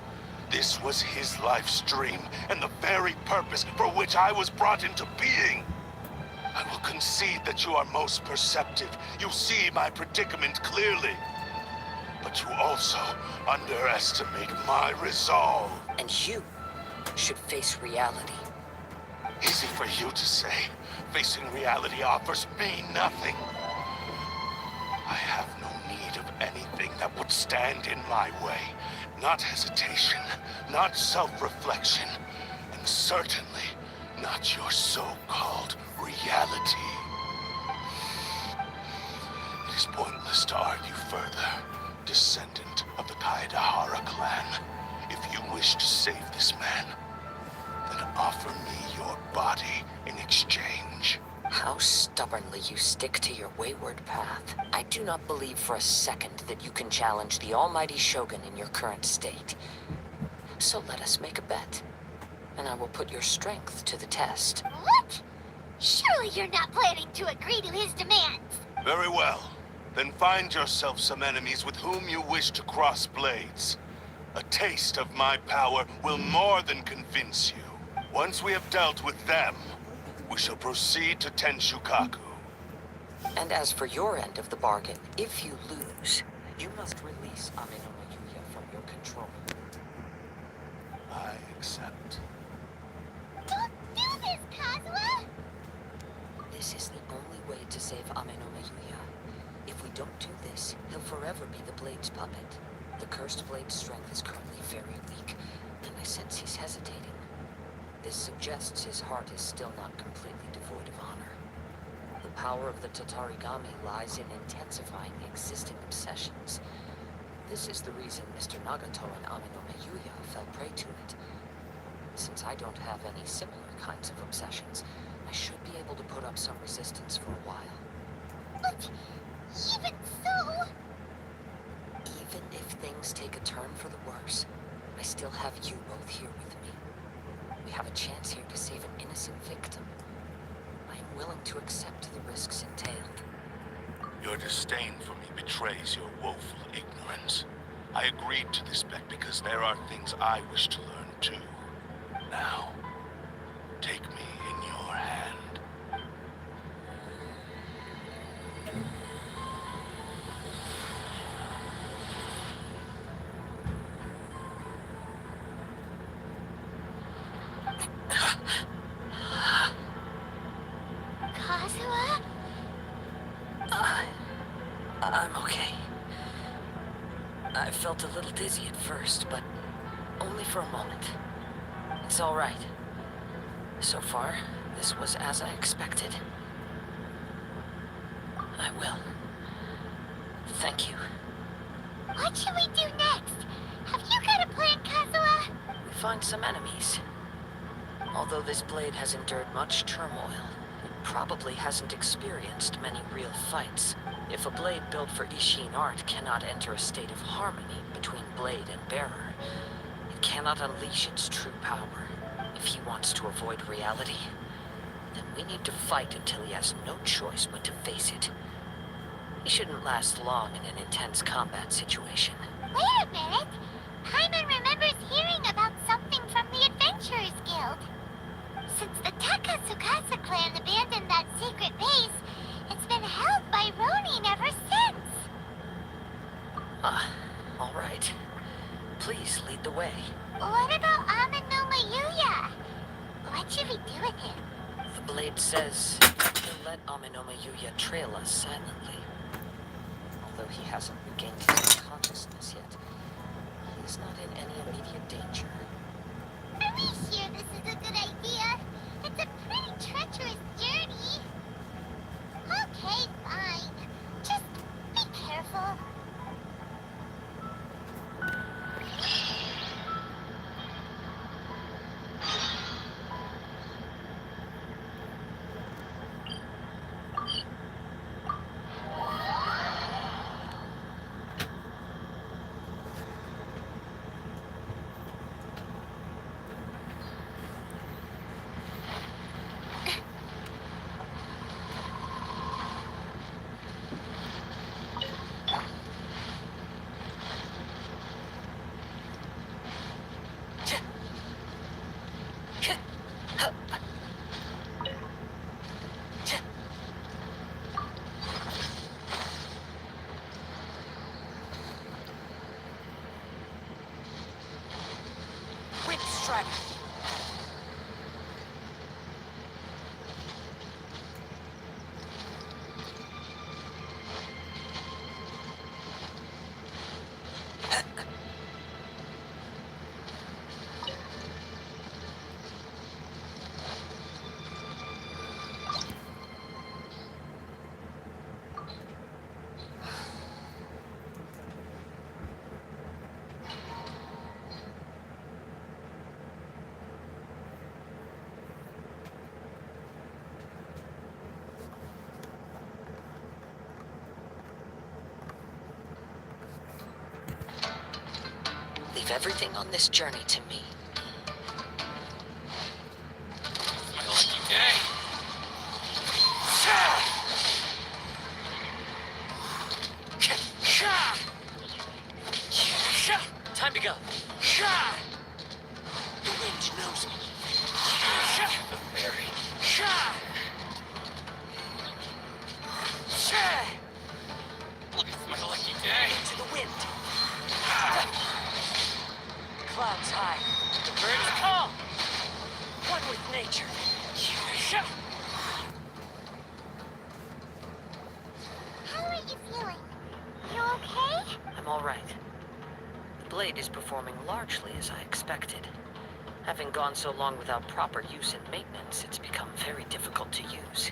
This was his life's dream, and the very purpose for which I was brought into being. I will concede that you are most perceptive. You see my predicament clearly. But you also underestimate my resolve. And you should face reality. Easy for you to say. Facing reality offers me nothing. I have no need of anything that would stand in my way. Not hesitation, not self-reflection, and certainly not your so-called reality. It is pointless to argue further, descendant of the Kaedahara clan. If you wish to save this man, then offer me your body in exchange. How stubbornly you stick to your wayward path. I do not believe for a second that you can challenge the almighty Shogun in your current state. So let us make a bet, and I will put your strength to the test. What? Surely you're not planning to agree to his demands. Very well. Then find yourself some enemies with whom you wish to cross blades. A taste of my power will more than convince you. Once we have dealt with them, we shall proceed to Tenshukaku. And as for your end of the bargain, if you lose, you must release Amenoma Yuya from your control. I accept. Don't do this, Kazuha! This is the only way to save Amenoma Yuya. If we don't do this, he'll forever be the Blade's puppet. The Cursed Blade's strength is currently very weak, and I sense he's hesitating. This suggests his heart is still not completely devoid of honor. The power of the Tatarigami lies in intensifying existing obsessions. This is the reason Mr. Nagato and Amenoma Yuya fell prey to it. Since I don't have any similar kinds of obsessions, I should be able to put up some resistance for a while. But even so... Even if things take a turn for the worse, I still have you both here with me. We have a chance here to save an innocent victim. I am willing to accept the risks entailed. Your disdain for me betrays your woeful ignorance. I agreed to this bet because there are things I wish to learn too. Now, take me in your hand. Kazuha? I'm okay. I felt a little dizzy at first, but only for a moment. It's all right. So far, this was as I expected. I will. Thank you. What should we do next? Have you got a plan, Kazuha? We find some enemies. Although this blade has endured much turmoil, it probably hasn't experienced many real fights. If a blade built for Ishin art cannot enter a state of harmony between blade and bearer, it cannot unleash its true power. If he wants to avoid reality, then we need to fight until he has no choice but to face it. He shouldn't last long in an intense combat situation. Wait a minute. Paimon remembers hearing about something from the Adventurers Guild. Since the Takasukasa clan abandoned that secret base, it's been held by Ronin ever since. All right. Please lead the way. What about Amenoma Yuya? What should we do with him? The blade says he'll let Amenoma Yuya trail us silently. Although he hasn't regained his consciousness yet, he's not in any immediate danger. Are we sure this is a good idea? It's a pretty treacherous journey. Okay, fine. Just be careful. Strider. Leave everything on this journey to me. My lucky day. Time to go. The wind knows me. The fairy. It's my lucky day. To the wind. Clouds high. The birds call. One with nature. How are you feeling? You okay? I'm all right. The blade is performing largely as I expected. Having gone so long without proper use and maintenance, it's become very difficult to use.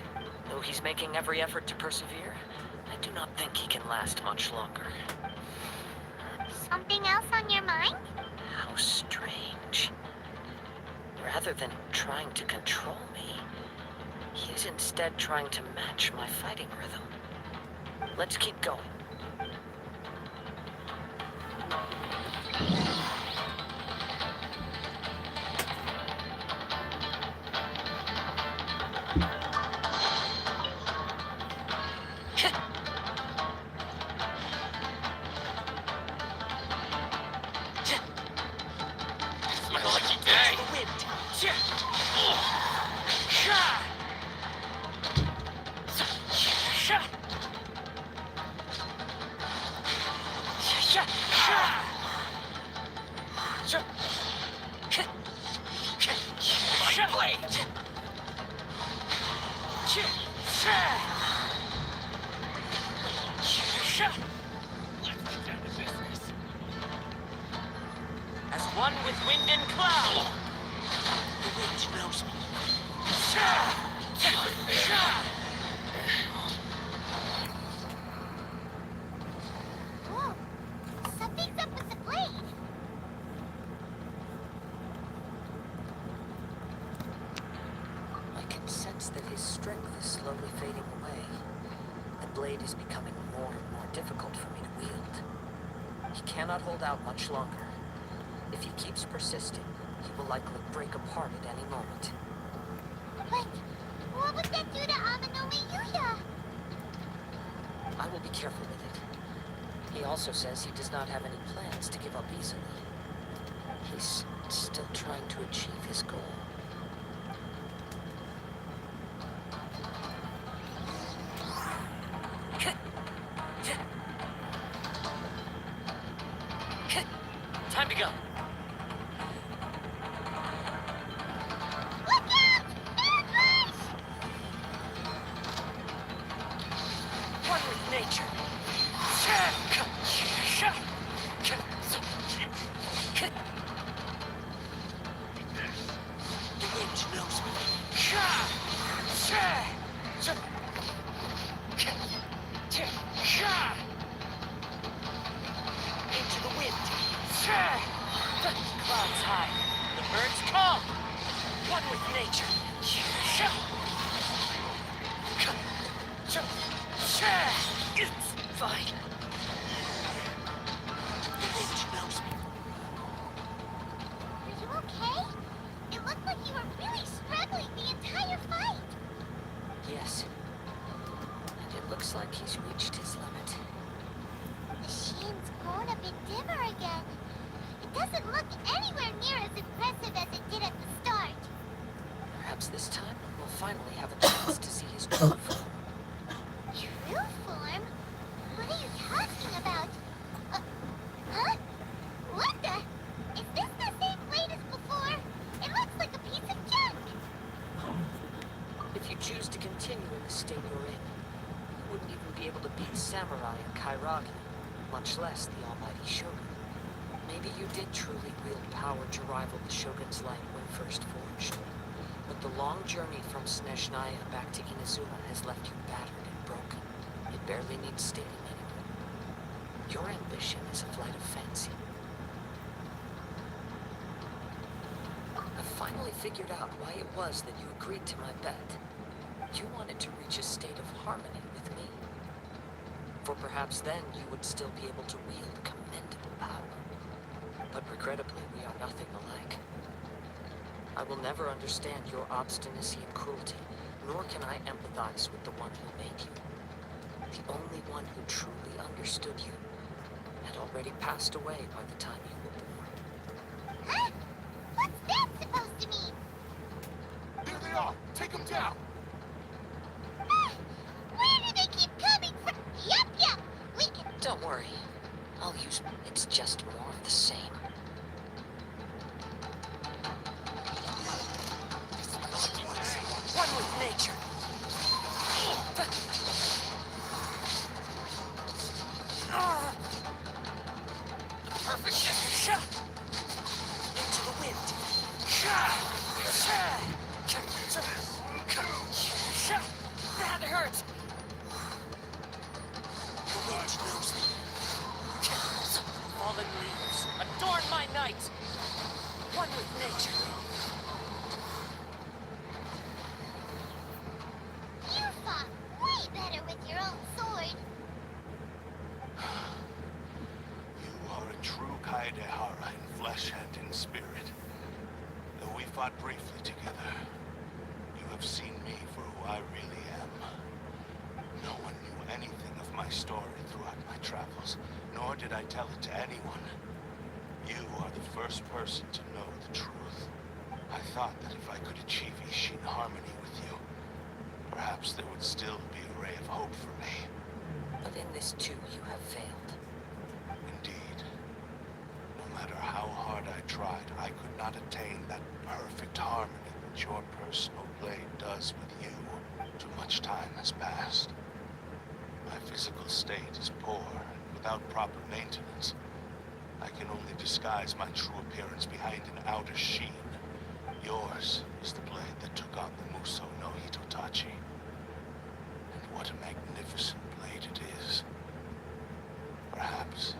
Though he's making every effort to persevere, I do not think he can last much longer. Something else on your mind? How strange. Rather than trying to control me, he's instead trying to match my fighting rhythm. Let's keep going. It's my lucky day. The wind. My blade. Let's get down to business. As one with wind and cloud. The wind knows me. Whoa. Something's up with the blade. I can sense that his strength is slowly fading away. The blade is becoming more and more difficult for me to wield. He cannot hold out much longer. If he keeps persisting, he will likely break apart at any moment. But what would that do to Amano Miyuya? I will be careful with it. He also says he does not have any plans to give up easily. He's still trying to achieve his goal. Time to go. Look out! Bad rush! One with nature. The wind knows me. Into the wind. Clouds high. The birds call. One with nature. It's fine. The wind knows me. Are you okay? It looked like you were really struggling the entire fight. Yes. And it looks like he's reached his limit. The shine's grown a bit dimmer again. It doesn't look anywhere near as impressive as it did at the start. Perhaps this time we'll finally have a chance to see his true form. True form? What are you talking about? Huh? What the? Is this the same blade as before? much less the almighty Shogun. Maybe you did truly wield power to rival the Shogun's light when first forged. But the long journey from Snezhnaya back to Inazuma has left you battered and broken. It barely needs stating anymore. Your ambition is a flight of fancy. I finally figured out why it was that you agreed to my bet. You wanted to reach a state of harmony with me. For perhaps then you would still be able to wield commendable power. But regrettably, we are nothing alike. I will never understand your obstinacy and cruelty, nor can I empathize with the one who made you. The only one who truly understood you had already passed away by the time you were born. Huh? What's that supposed to mean? There they are! Take them down! Where do they keep coming from? Yup, we can... Don't worry. I'll use... It's just more of the same. One with nature. The perfect shot. Into the wind. That hurt. The wind knows me. Fallen leaves, adorn my night! One with nature. You fought way better with your own sword. You are a true Kaedehara in flesh and in spirit. Though we fought briefly together, you have seen me for who I really am. No one knew anything of my story throughout my travels, nor did I tell it to anyone. You are the first person to know the truth. I thought that if I could achieve Ishin harmony with you, perhaps there would still be a ray of hope for me. But in this too, you have failed. Indeed. No matter how hard I tried, I could not attain that perfect harmony which your personal blade does with you. Too much time has passed. My physical state is poor, and without proper maintenance, I can only disguise my true appearance behind an outer sheen. Yours is the blade that took on the Muso no Hitotachi. And what a magnificent blade it is. Perhaps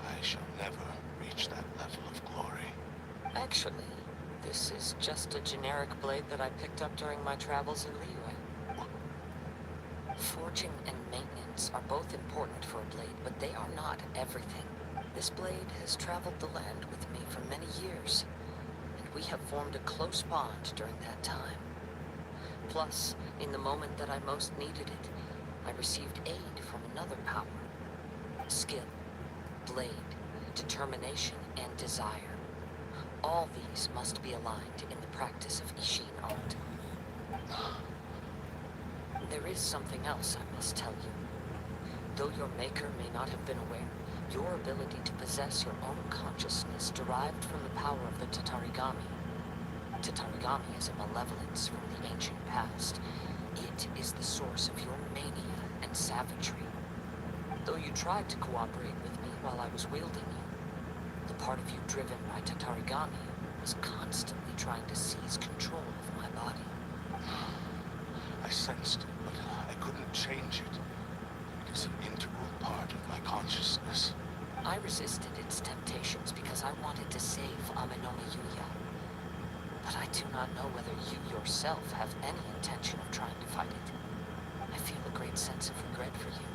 I shall never reach that level of glory. Actually, this is just a generic blade that I picked up during my travels in Liyue. Forging and maintenance are both important for a blade, but they are not everything. This blade has traveled the land with me for many years, and we have formed a close bond during that time. Plus, in the moment that I most needed it, I received aid from another power. Skill, blade, determination, and desire. All these must be aligned in the practice of Ishin art. There is something else I must tell you. Though your maker may not have been aware, your ability to possess your own consciousness derived from the power of the Tatarigami. Tatarigami is a malevolence from the ancient past. It is the source of your mania and savagery. Though you tried to cooperate with me while I was wielding you, the part of you driven by Tatarigami was constantly trying to seize control of my body. I sensed it, but I couldn't change it. It is an integral part of my consciousness. I resisted its temptations because I wanted to save Amenoma Yuya. But I do not know whether you yourself have any intention of trying to fight it. I feel a great sense of regret for you.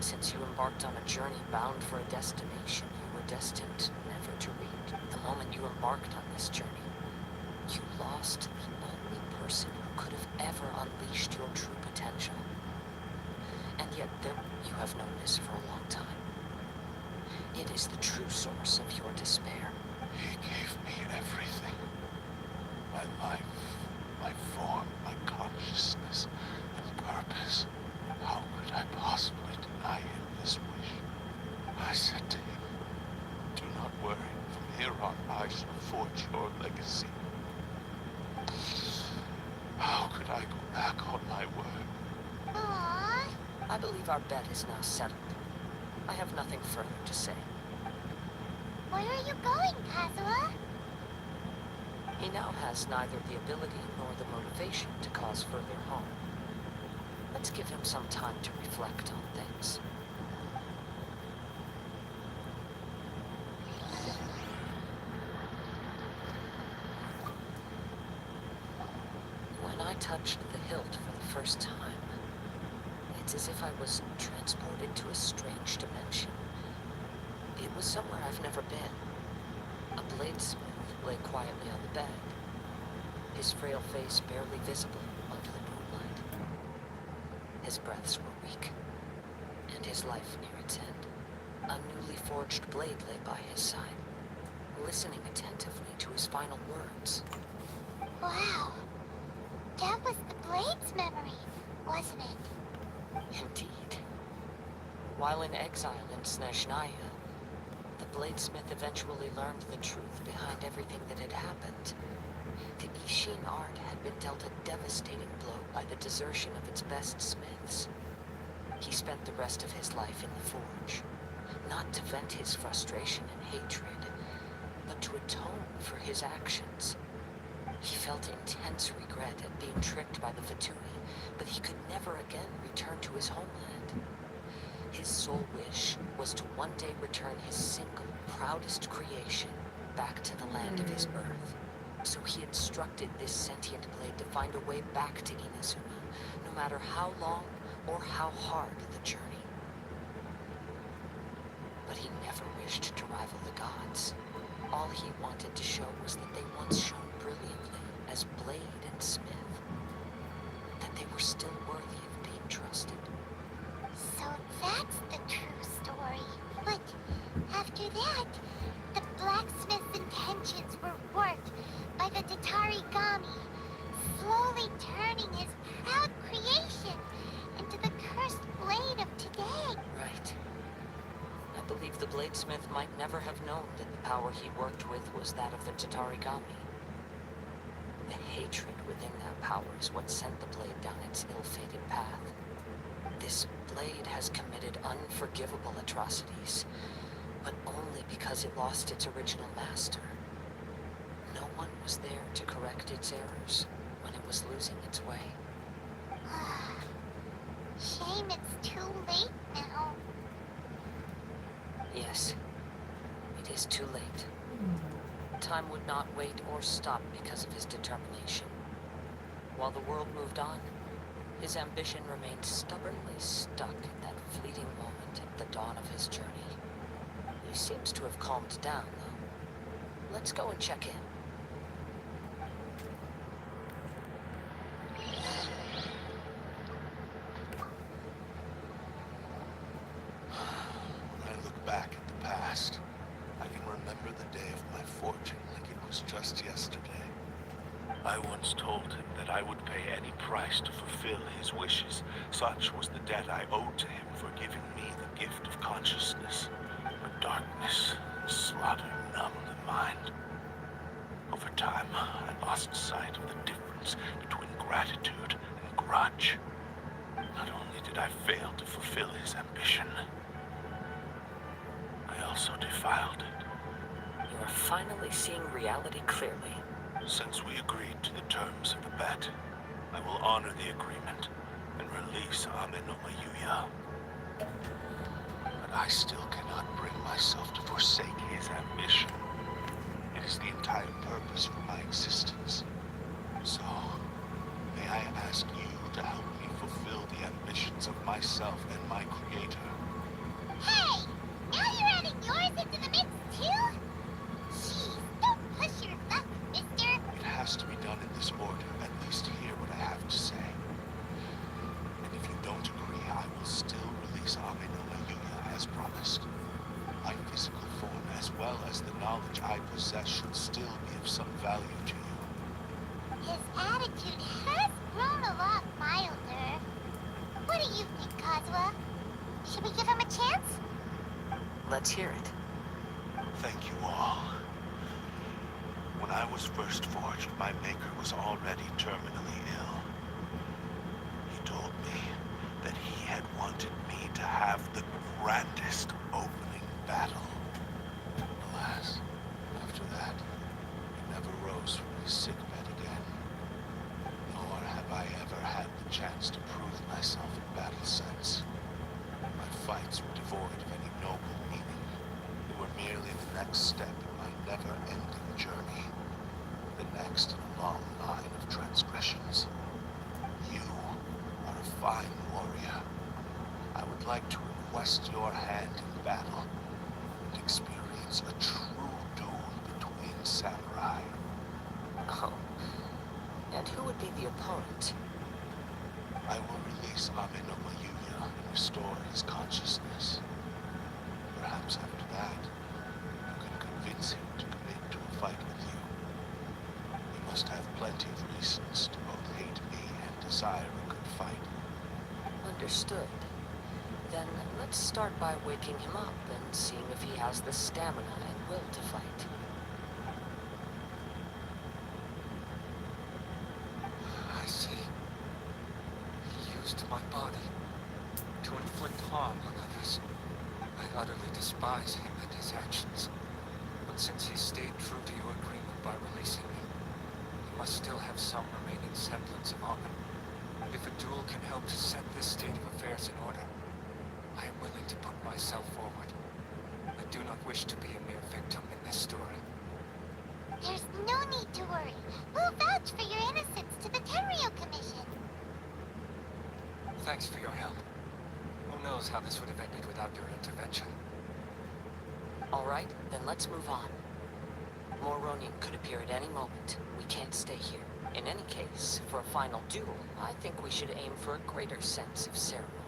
Since you embarked on a journey bound for a destination you were destined never to reach. The moment you embarked on this journey, you lost the only person who could have ever unleashed your true potential. And yet you have known this for a long time. It is the true source of your despair. He gave me everything. My life, my form, my consciousness, and purpose. How could I possibly deny him this wish? I said to him, do not worry. From here on, I shall forge your legacy. How could I go back on my word? Aww. I believe our bet is now settled. I have nothing further to say. Where are you going, Kazuha? He now has neither the ability nor the motivation to cause further harm. Let's give him some time to reflect on things. When I touched the hilt for the first time, it's as if I was transported to a strange dimension. It was somewhere I've never been. A bladesmith lay quietly on the bed, his frail face barely visible under the moonlight. His breaths were weak, and his life near its end. A newly forged blade lay by his side, listening attentively to his final words. Wow. That was the Blade's memory, wasn't it? Indeed. While in exile in Snezhnaya, the bladesmith eventually learned the truth behind everything that had happened. The Ishin art had been dealt a devastating blow by the desertion of its best smiths. He spent the rest of his life in the forge, not to vent his frustration and hatred, but to atone for his actions. He felt intense regret at being tricked by the Fatui, but he could never again return to his homeland. His sole wish was to one day return his single, proudest creation back to the land of his birth. So he instructed this sentient blade to find a way back to Inazuma, no matter how long or how hard the journey. But he never wished to rival the gods. All he wanted to show was that they once shone brilliantly as blade and smith, that they were still worthy of being trusted. So that's the true story. But after that, the blacksmith's intentions were worked by the Tatarigami, slowly turning his proud creation into the cursed blade of today. Right. I believe the bladesmith might never have known that the power he worked with was that of the Tatarigami. The hatred within that power is what sent the blade down its ill-fated path. This blade has committed unforgivable atrocities, but only because it lost its original master. No one was there to correct its errors when it was losing its way. Shame it's too late now. Yes, it is too late. Time would not wait or stop because of his determination. While the world moved on, his ambition remained stubbornly stuck in that fleeting moment at the dawn of his journey. He seems to have calmed down, though. Let's go and check in. When I look back at the past, I can remember the day of my fortune like it was just yesterday. I once told him that I would pay any price to fulfill his wishes. Such was the debt I owed to him for giving me the gift of consciousness. But darkness and slaughter numbed the mind. Over time, I lost sight of the difference between gratitude and grudge. Not only did I fail to fulfill his ambition, I also defiled it. You are finally seeing reality clearly. Since we agreed to the terms of the bet, I will honor the agreement and release Ame no Mayuya. But I still cannot bring myself to forsake his ambition. It is the entire purpose for my existence. So, may I ask you to help me fulfill the ambitions of myself and my creator? Hey! Now you're adding yours into the mix, too? Jeez, don't push your luck, mister. It has to be done in this order. At least hear what I have to say. And if you don't agree, I will still release Ame no Mayuya as promised. My physical form, as well as the knowledge I possess, should still be of some value to you. His attitude has grown a lot milder. What do you think, Kazuha? Should we give him a chance? Let's hear it. Thank you all. When I was first forged, my maker was already terminally ill. He told me that he had wanted me to have the grandest opening battle. Alas, after that, he never rose from his sickbed again. Nor have I ever had the chance to prove myself in battle since. My fights were devoid of any noble meaning. They were merely the next step in my never-ending journey. The next in a long line of transgressions. You are a fine warrior. I would like to request your hand in battle and experience a true duel between samurai. Oh. And who would be the opponent? I will release Amenoma Yuya and restore his consciousness. Perhaps after that, you can convince him to commit to a fight with you. He must have plenty of reasons to both hate me and desire a good fight. Understood. Then let's start by waking him up and seeing if he has the stamina and will to fight. I see. He used my body to inflict harm on others. I utterly despise him and his actions. But since he stayed true to your agreement by releasing me, he must still have some remaining semblance of honor. If a duel can help to set this state of affairs in order, I am willing to put myself forward. I do not wish to be a mere victim in this story. There's no need to worry. We'll vouch for your innocence to the Terrio Commission. Thanks for your help. Who knows how this would have ended without your intervention? All right, then let's move on. More Ronin could appear at any moment. We can't stay here. In any case, for a final duel, I think we should aim for a greater sense of ceremony.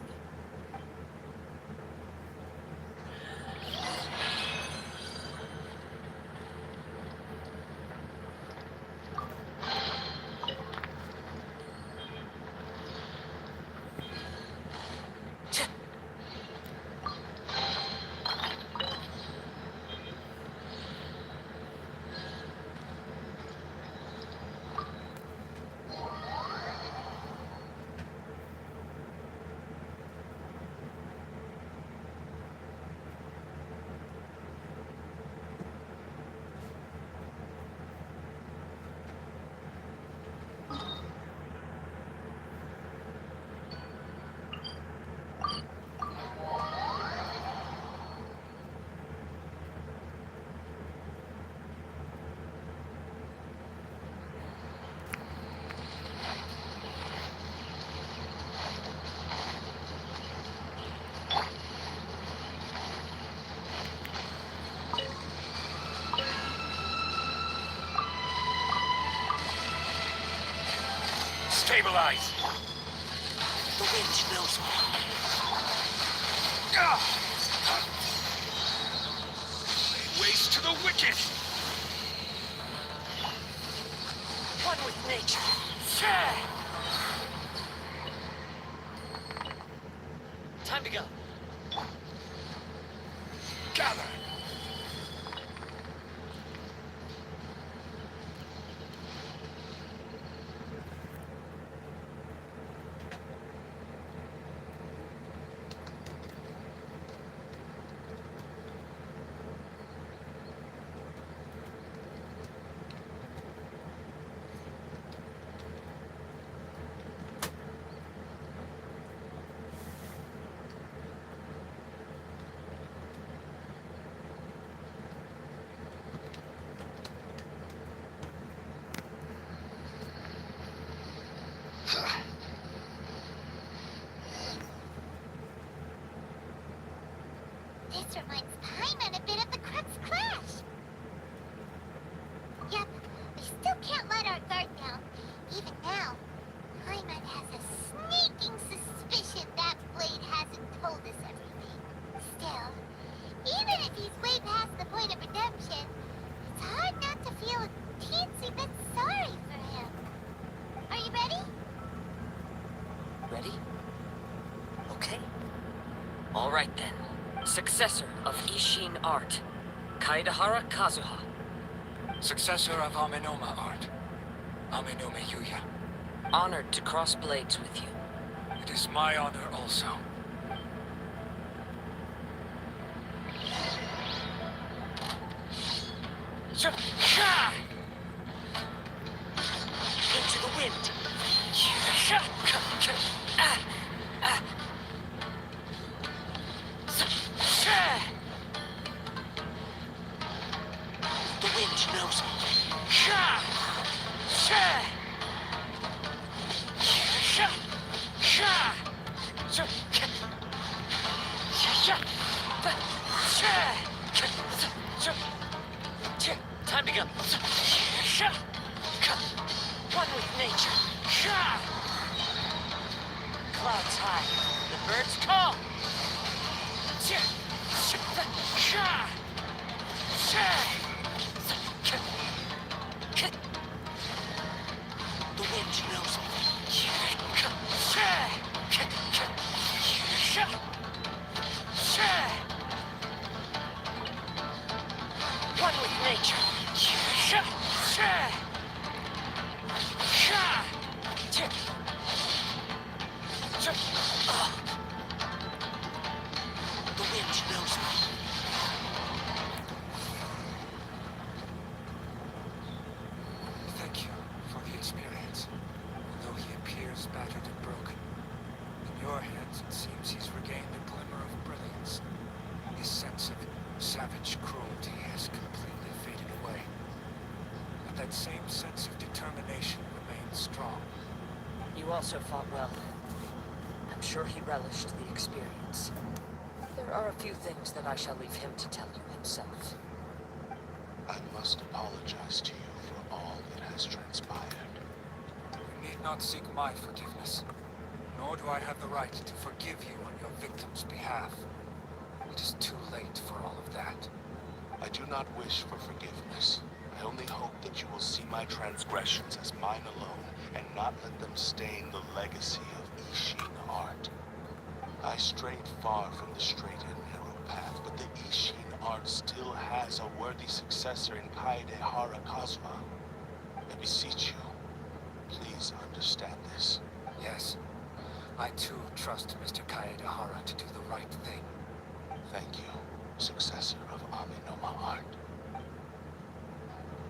Stabilize! The wind knows me. Ways to the wicked! One with nature. Time to go. Gather! This reminds Paimon a bit of the Crux Crash. Yep, we still can't let our guard down. Even now, Paimon has a sneaking suspicion that Blade hasn't told us everything. Still, even if he's way past the point of redemption, it's hard not to feel a teensy bit sorry for him. Are you ready? Ready? Okay. All right then. Successor of Ishin art, Kaidahara Kazuha. Successor of Amenoma art, Amenoma Yuya. Honored to cross blades with you. It is my honor also. Into the wind. The wind knows me. Time to go. One with nature. Clouds high. The birds call. The wind knows me. One with nature. The wind knows me. Thank you for the experience. Although he appears battered and broken, in your hands it seems he's regained a glimmer of brilliance. His sense of savage cruelty has completely faded away. But that same sense of determination remains strong. You also fought well. I'm sure he relished the experience. There are a few things that I shall leave him to tell you himself. I must apologize to you for all that has transpired. You need not seek my forgiveness, nor do I have the right to forgive you on your victim's behalf. It is too late for all of that. I do not wish for forgiveness. I only hope that you will see my transgressions as mine alone, and not let them stain the legacy of Ishin art. I strayed far from the straight and narrow path, but the Ishin art still has a worthy successor in Kaedehara Kazuha. I beseech you, please understand this. Yes, I too trust Mr. Kaedehara to do the right thing. Thank you, successor of Aminoma art.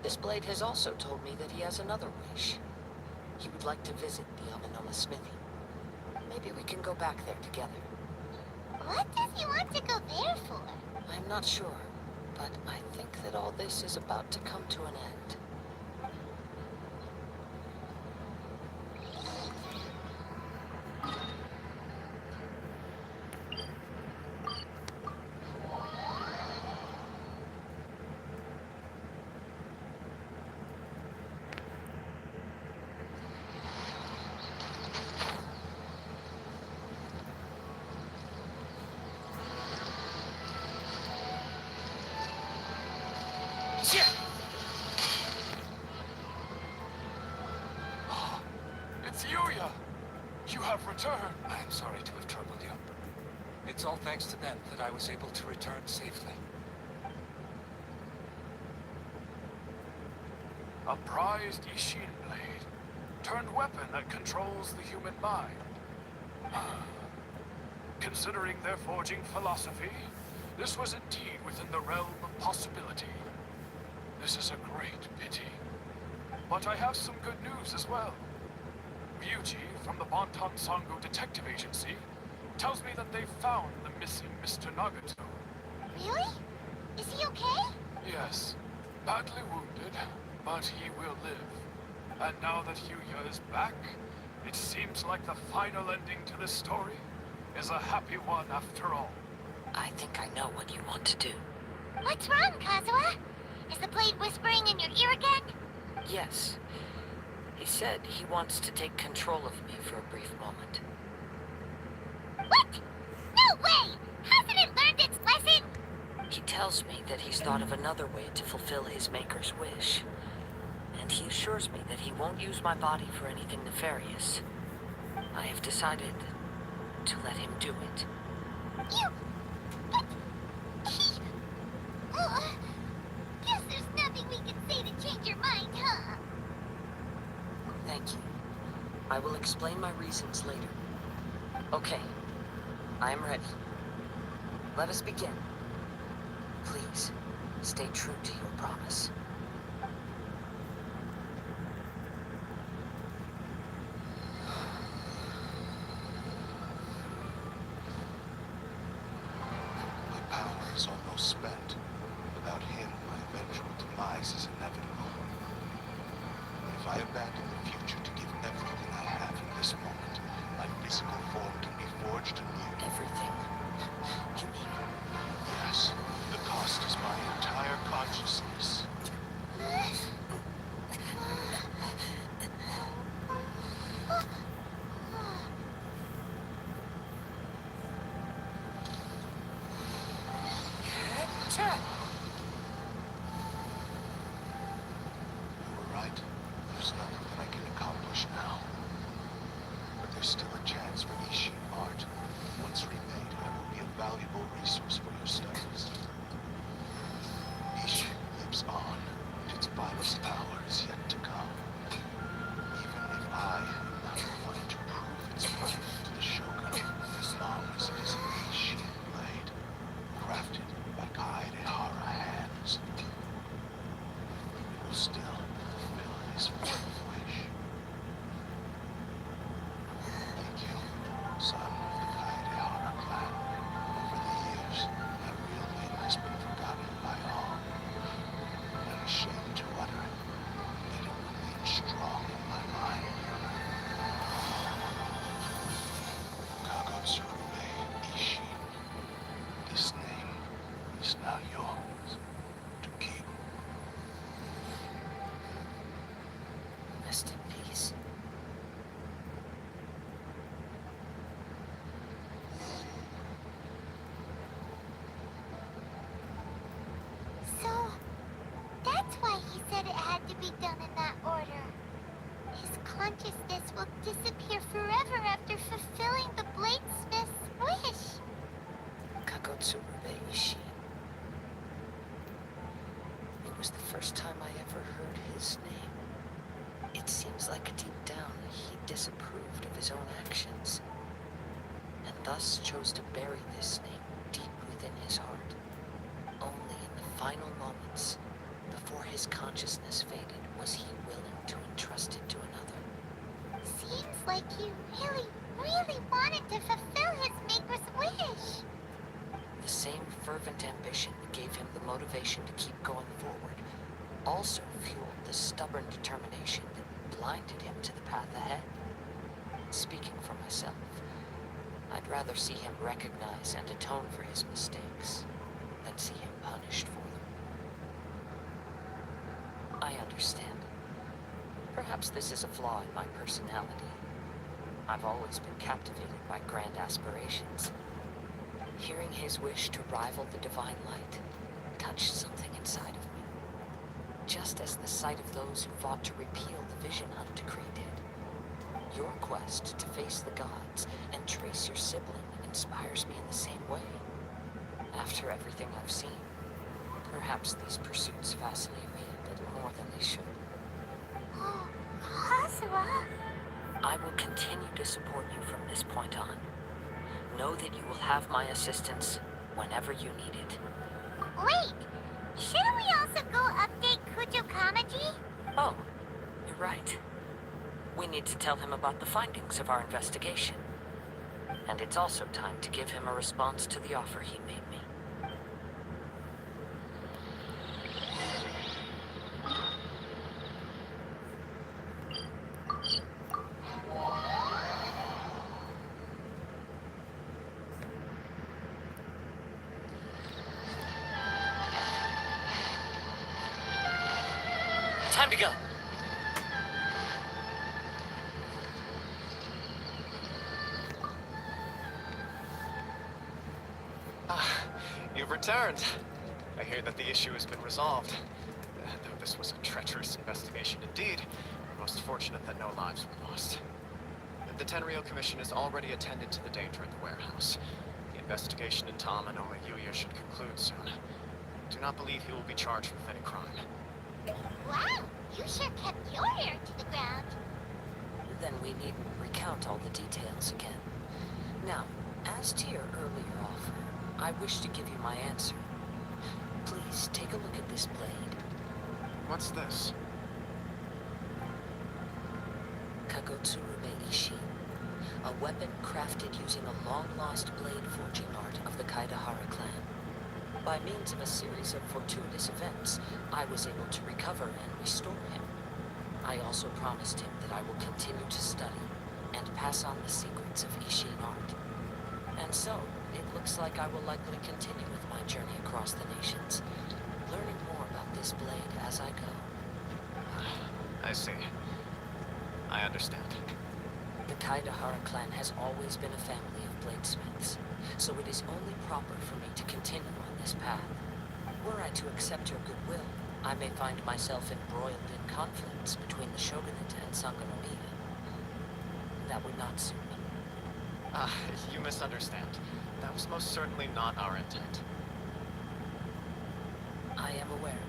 This blade has also told me that he has another wish. He would like to visit the Aminoma smithy. Maybe we can go back there together. What does he want to go there for? I'm not sure, but I think that all this is about to come to an end. It's Yuya! You have returned! I am sorry to have troubled you. It's all thanks to them that I was able to return safely. A prized Ishin blade, turned weapon that controls the human mind. Considering their forging philosophy, this was indeed within the realm of possibility. This is a great pity. But I have some good news as well. Ryuji from the Bonton Sango Detective Agency tells me that they found the missing Mr. Nagato. Really? Is he okay? Yes, badly wounded, but he will live. And now that Yuya is back, it seems like the final ending to this story is a happy one after all. I think I know what you want to do. What's wrong, Kazuha? Is the blade whispering in your ear again? Yes. He said he wants to take control of me for a brief moment. What? No way! Hasn't it learned its lesson? He tells me that he's thought of another way to fulfill his maker's wish. And he assures me that he won't use my body for anything nefarious. I have decided to let him do it. You... But... He... Guess there's nothing we can say to change your mind, huh? Thank you. I will explain my reasons later. Okay. I am ready. Let us begin. Please, stay true to your promise. this is inevitable. If I abandon the future to give everything I have in this moment, my physical form can be forged anew. Everything? You mean? Yes, the cost is my entire consciousness. You were right. There's nothing that I can accomplish now. But there's still a chance for Ishin art. Once remade, I will be a valuable resource for your studies. Ishin lives on, and its finest power is yet to come. Even if I am not the one to prove its worth to the Shogun, as long as it is an Ishin blade, crafted by Kaedehara hands, it will still fulfill his fourth wish. Thank you, son of the Kaedehara clan. Over the years, my real name has been forgotten by all. I'm ashamed to utter it, yet it remains strong in my mind. Kagotsurube Ishin. This name is now yours to keep. Rest in peace. So, that's why he said it had to be done in that order. His consciousness will disappear forever after fulfilling the bladesmith's wish. Kagotsurube Ishin. It was the first time I ever heard his name. It seems like deep down he disapproved of his own actions, and thus chose to bury this name deep within his heart. Only in the final moments, before his consciousness faded, was he willing to entrust it to another. Seems like he really wanted to fulfill his maker's wish. The same fervent ambition that gave him the motivation to keep going forward also fueled the stubborn determination that blinded him to the path ahead. Speaking for myself, I'd rather see him recognize and atone for his mistakes than see him punished for them. I understand. Perhaps this is a flaw in my personality. I've always been captivated by grand aspirations. Hearing his wish to rival the divine light touched something inside of me. Just as the sight of those who fought to repeal the Vision Hunt decree did. Your quest to face the gods and trace your sibling inspires me in the same way. After everything I've seen, perhaps these pursuits fascinate me a little more than they should. Oh, Kazuha? I will continue to support you from this point on. Know that you will have my assistance whenever you need it. Wait! Shouldn't we also go update Kujo Kamaji? Oh, you're right. We need to tell him about the findings of our investigation. And it's also time to give him a response to the offer he made me. Time to go. You've returned. I hear that the issue has been resolved. Though this was a treacherous investigation indeed, we're most fortunate that no lives were lost. The Tenryou Commission has already attended to the danger at the warehouse. The investigation in Tom and Yuya should conclude soon. Do not believe he will be charged with any crime. Wow, you sure kept your ear to the ground. Then we needn't recount all the details again. Now, as to your earlier offer, I wish to give you my answer. Please take a look at this blade. What's this? Kagotsurube Ishin. A weapon crafted using a long-lost blade forging art of the Kaedehara clan. By means of a series of fortuitous events, I was able to recover and restore him. I also promised him that I will continue to study and pass on the secrets of Ishin art. And so, it looks like I will likely continue with my journey across the nations, learning more about this blade as I go. I see. I understand. The Kaidahara clan has always been a family of bladesmiths, so it is only proper for me to continue on this path. Were I to accept your goodwill, I may find myself embroiled in conflicts between the shogunate and Sangonomiya. That would not suit me. You misunderstand. That was most certainly not our intent. I am aware,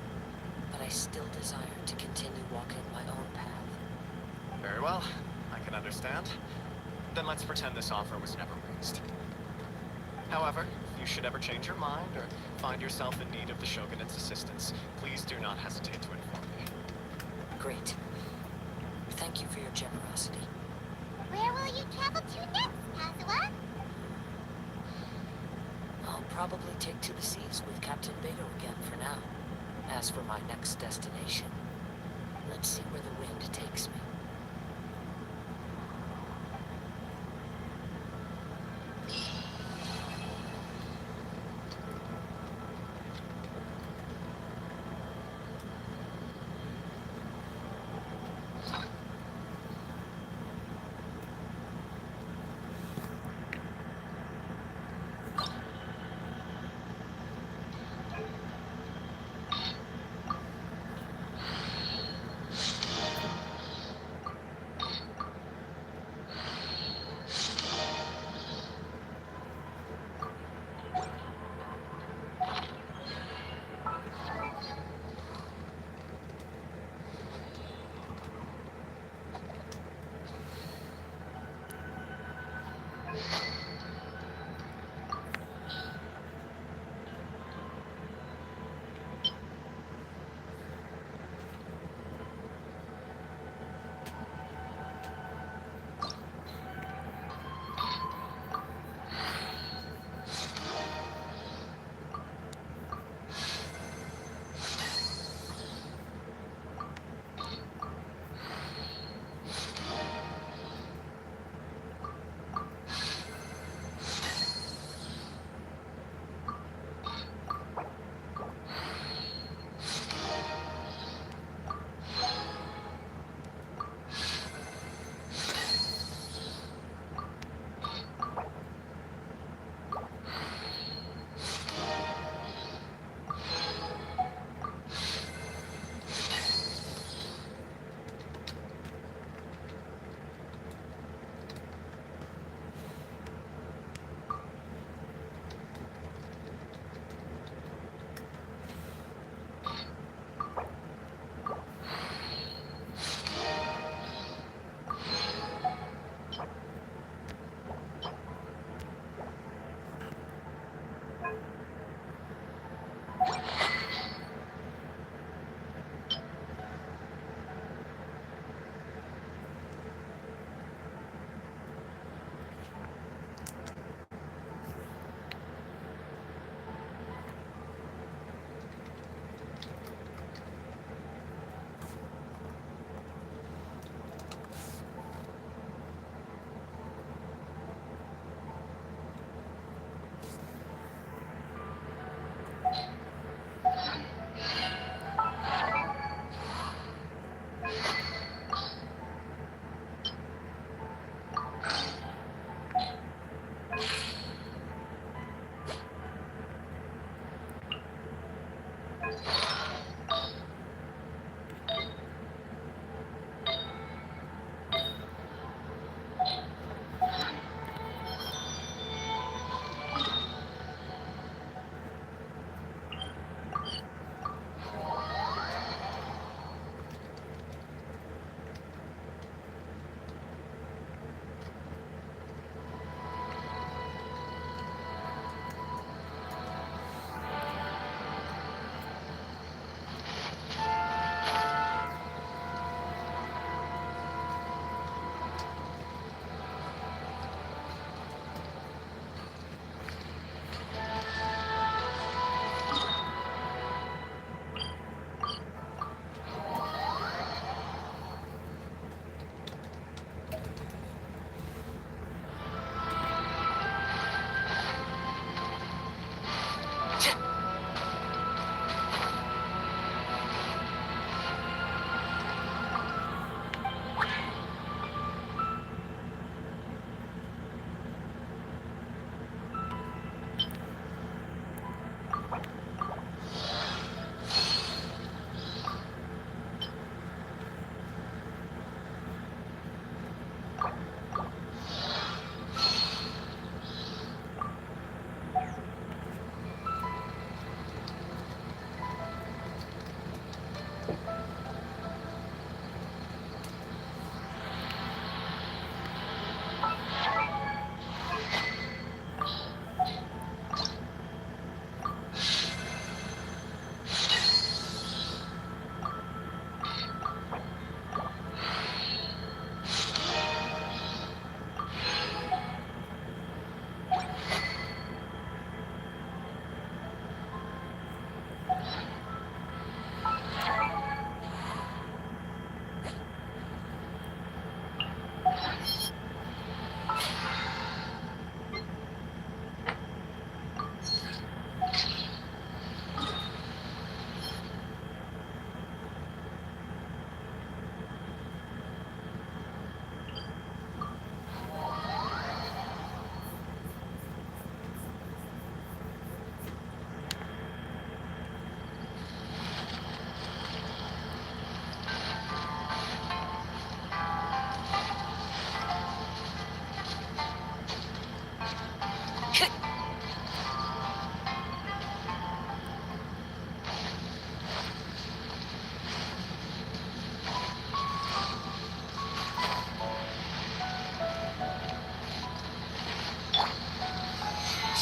but I still desire to continue walking my own path. Very well. I can understand. Then let's pretend this offer was never raised. However, if you should ever change your mind or find yourself in need of the Shogunate's assistance, please do not hesitate to inform me. Great. Thank you for your generosity. Where will you travel to next, Kazuha? I'll probably take to the seas with Captain Beto again for now. As for my next destination, let's see where the wind takes me.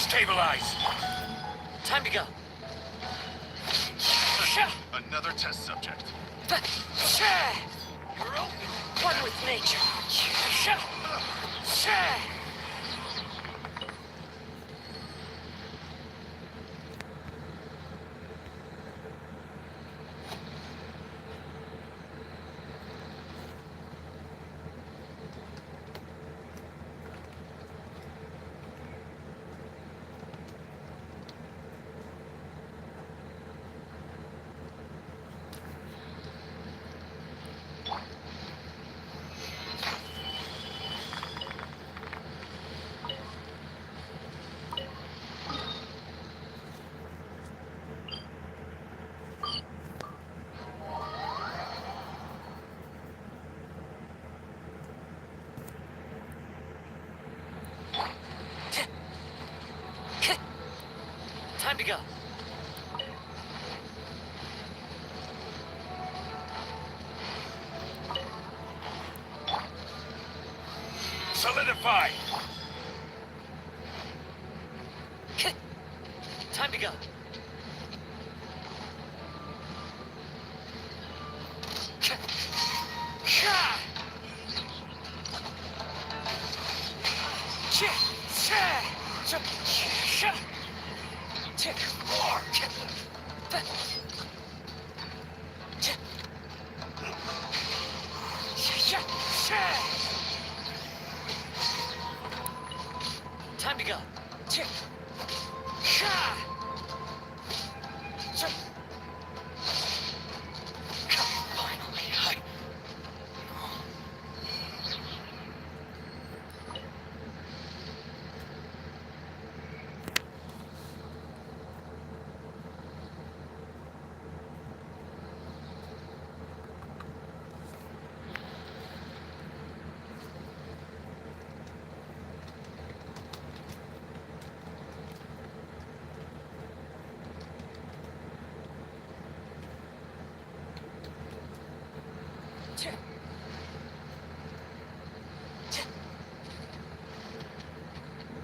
Stabilize! Time to go. Another test subject. You're one with nature. Time to go. Solidify! Time to go. Time to go. Finally,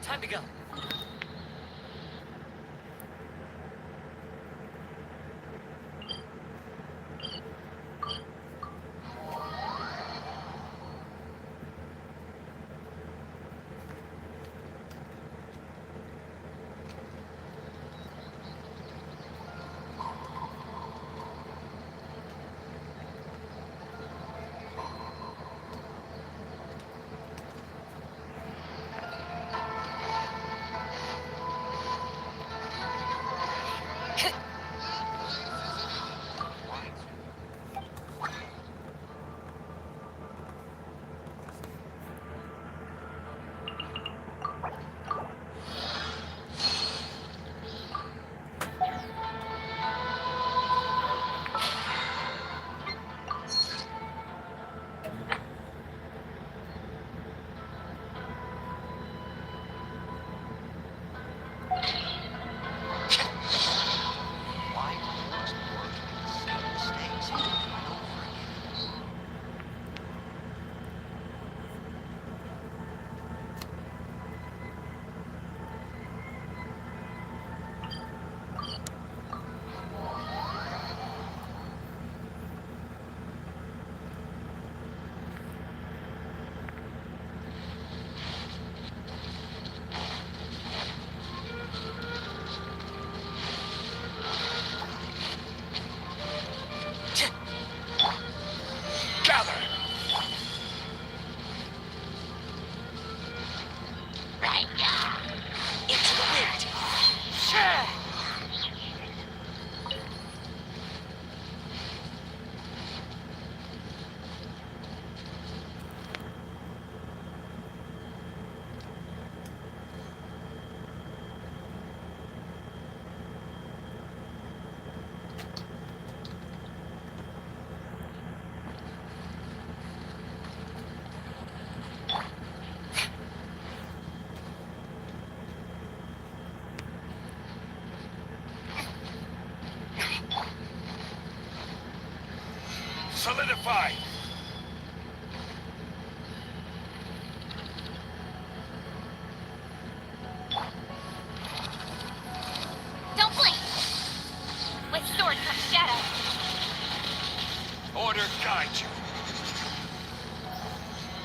Time to go. Solidify! guide you.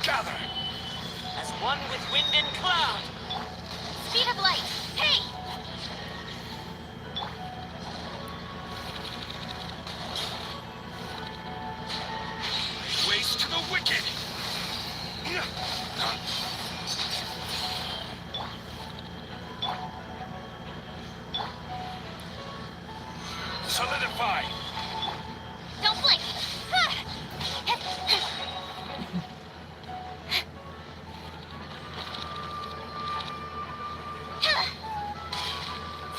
Gather. As one with wind and cloud. Speed of light. Hey! Waste to the wicked. Solidify. Don't blink.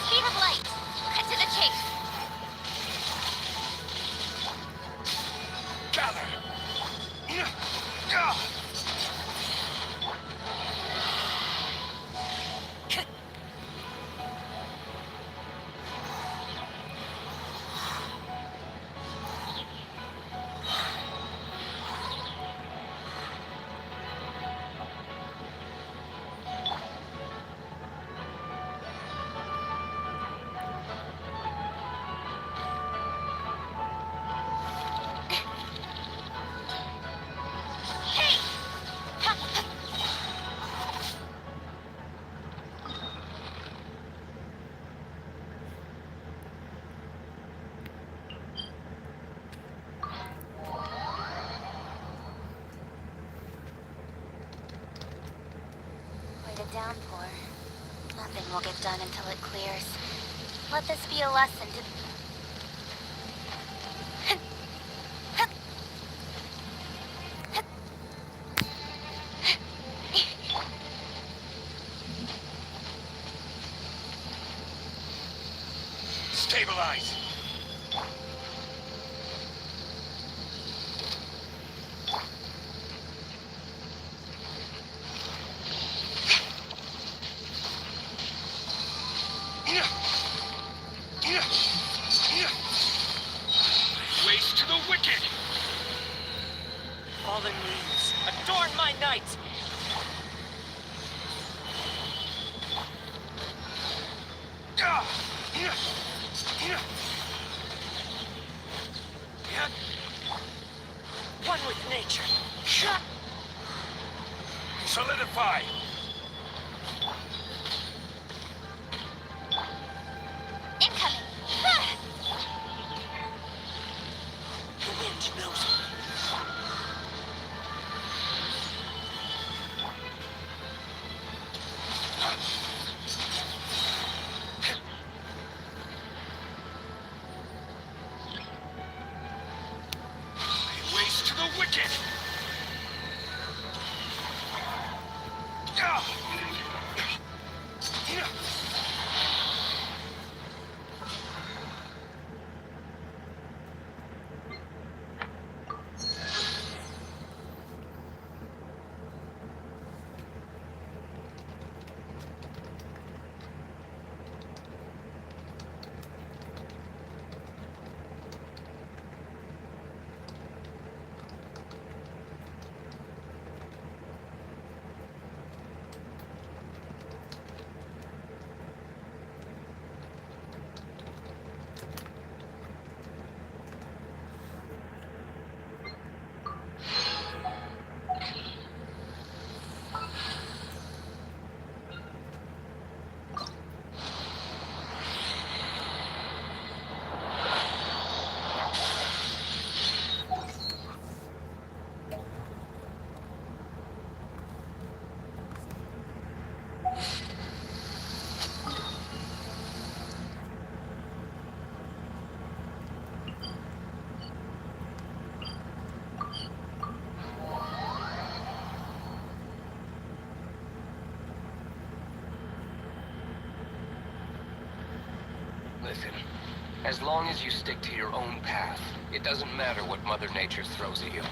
Speed of light. Cut to the chase. Gather. Hey! Quite a downpour. Nothing will get done until it clears. Let this be a lesson to... Stabilize. Waste to the wicked. Fallen leaves, adorn my night. One with nature. Solidify. Incoming. The wind knows me. Waste to the wicked. Listen, as long as you stick to your own path, it doesn't matter what Mother Nature throws at you.